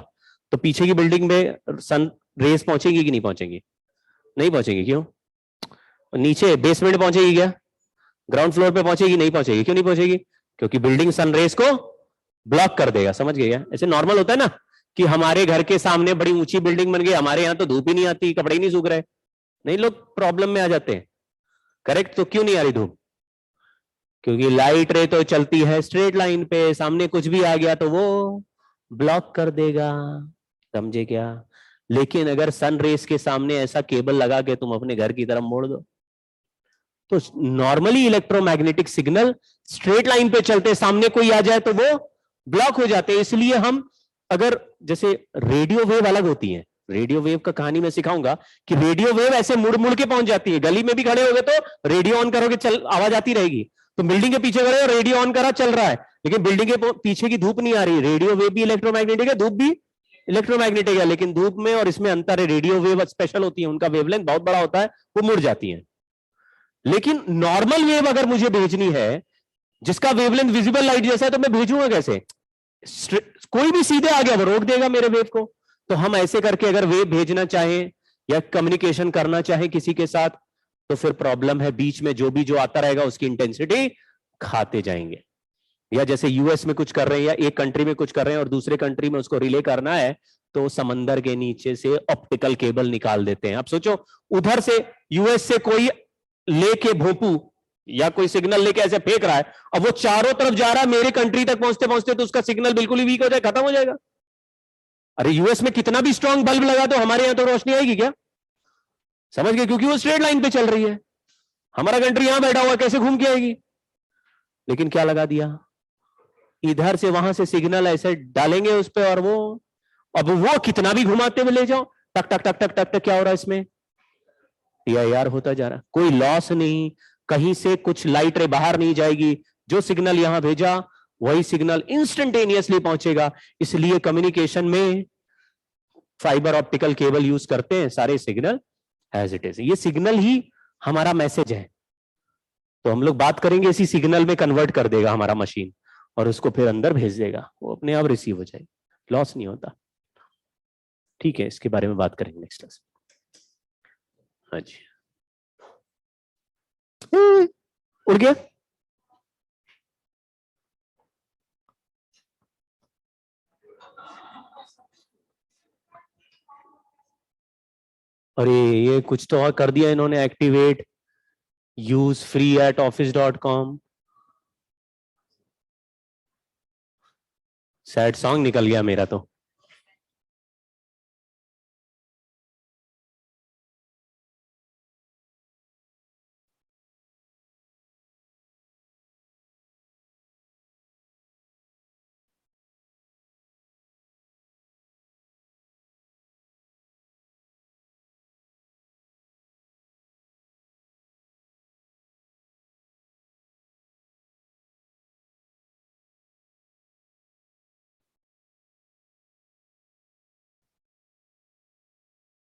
S1: तो पीछे की बिल्डिंग में सन रेस पहुंचेगी कि नहीं पहुंचेगी, नहीं पहुंचेगी, क्यों, नीचे बेसमेंट पहुंचेगी क्या, ग्राउंड फ्लोर पे पहुंचेगी, नहीं पहुंचेगी, क्यों नहीं पहुंचेगी, क्योंकि बिल्डिंग सन रेस को ब्लॉक कर देगा। समझ गए क्या? ऐसे नॉर्मल होता है ना कि हमारे घर के सामने बड़ी ऊंची बिल्डिंग बन गई, हमारे यहाँ तो धूप ही नहीं आती, कपड़े ही नहीं सूख रहे, नहीं लोग प्रॉब्लम में आ जाते हैं, करेक्ट, तो क्यों नहीं आ रही धूप, क्योंकि लाइट रे तो चलती है स्ट्रेट लाइन पे, सामने कुछ भी आ गया तो वो ब्लॉक कर देगा। समझे क्या? लेकिन अगर सन रेस के सामने ऐसा केबल लगा के तुम अपने घर की तरफ मोड़ दो, तो normally electromagnetic signal straight line पे चलते, सामने कोई आ जाए तो वो ब्लॉक हो जाते हैं। इसलिए हम अगर जैसे रेडियो वेव अलग होती है, रेडियो वेव का कहानी मैं सिखाऊंगा कि रेडियो वेव ऐसे मुड़ मुड़ के पहुंच जाती है, गली में भी खड़े हो गए तो रेडियो ऑन करोगे चल आवाज आती रहेगी, तो बिल्डिंग के पीछे खड़े हो रेडियो ऑन करा चल रहा है, लेकिन बिल्डिंग के पीछे की धूप नहीं आ रही। रेडियो वेव भी इलेक्ट्रोमैग्नेटिक है, धूप भी इलेक्ट्रोमैग्नेटिक है, लेकिन धूप में और इसमें अंतर है, रेडियो वेव स्पेशल होती है, उनका वेवलेंथ बहुत बड़ा होता है, वो मुड़ जाती है। लेकिन नॉर्मल वेव अगर मुझे भेजनी है जिसका वेवलेंथ विजिबल लाइट जैसा है, तो मैं भेजूंगा कैसे, कोई भी सीधे आ गया वो रोक देगा मेरे वेव को। तो हम ऐसे करके अगर वेव भेजना चाहें या कम्युनिकेशन करना चाहें किसी के साथ, तो फिर प्रॉब्लम है, बीच में जो भी जो आता रहेगा उसकी इंटेंसिटी खाते जाएंगे। या जैसे यूएस में कुछ कर रहे हैं या एक कंट्री में कुछ कर रहे हैं और दूसरे कंट्री में उसको रिले करना है, तो समंदर के नीचे से ऑप्टिकल केबल निकाल देते हैं। अब सोचो उधर से यूएस से कोई लेके भोपू या कोई सिग्नल लेके ऐसे फेंक रहा है, अब वो चारों तरफ जा रहा है, मेरे कंट्री तक पहुंचते पहुंचते तो उसका सिग्नल बिल्कुल ही वीक हो जाए, खत्म हो जाएगा। अरे यूएस में कितना भी स्ट्रांग बल्ब लगा दो, हमारे यहां तो रोशनी आएगी क्या? समझ गए? क्योंकि वो स्ट्रेट लाइन पे चल रही है, हमारा कंट्री यहां बैठा हुआ कैसे घूम के आएगी। लेकिन क्या लगा दिया, इधर से वहां से सिग्नल ऐसे डालेंगे उस पर, और वो अब वो कितना भी घुमाते हुए ले जाओ, टक टक टक टक टक टक क्या हो रहा है इसमें, TIR होता जा रहा, कोई लॉस नहीं, कहीं से कुछ लाइट रे बाहर नहीं जाएगी, जो सिग्नल यहां भेजा वही सिग्नल इंस्टेंटेनियसली पहुंचेगा। इसलिए कम्युनिकेशन में फाइबर ऑप्टिकल केबल यूज करते हैं, सारे सिग्नल एज इट इज, ये सिग्नल ही हमारा मैसेज है, तो हम लोग बात करेंगे इसी सिग्नल में कन्वर्ट कर देगा हमारा मशीन, और उसको फिर अंदर भेज देगा, वो अपने आप रिसीव हो जाएगी, लॉस नहीं होता। ठीक है, इसके बारे में बात करेंगे नेक्स्ट क्लास। हाँ जी, उड़ गया। अरे ये कुछ तो और कर दिया इन्होंने, activate use free at office.com। Sad song निकल गया मेरा तो।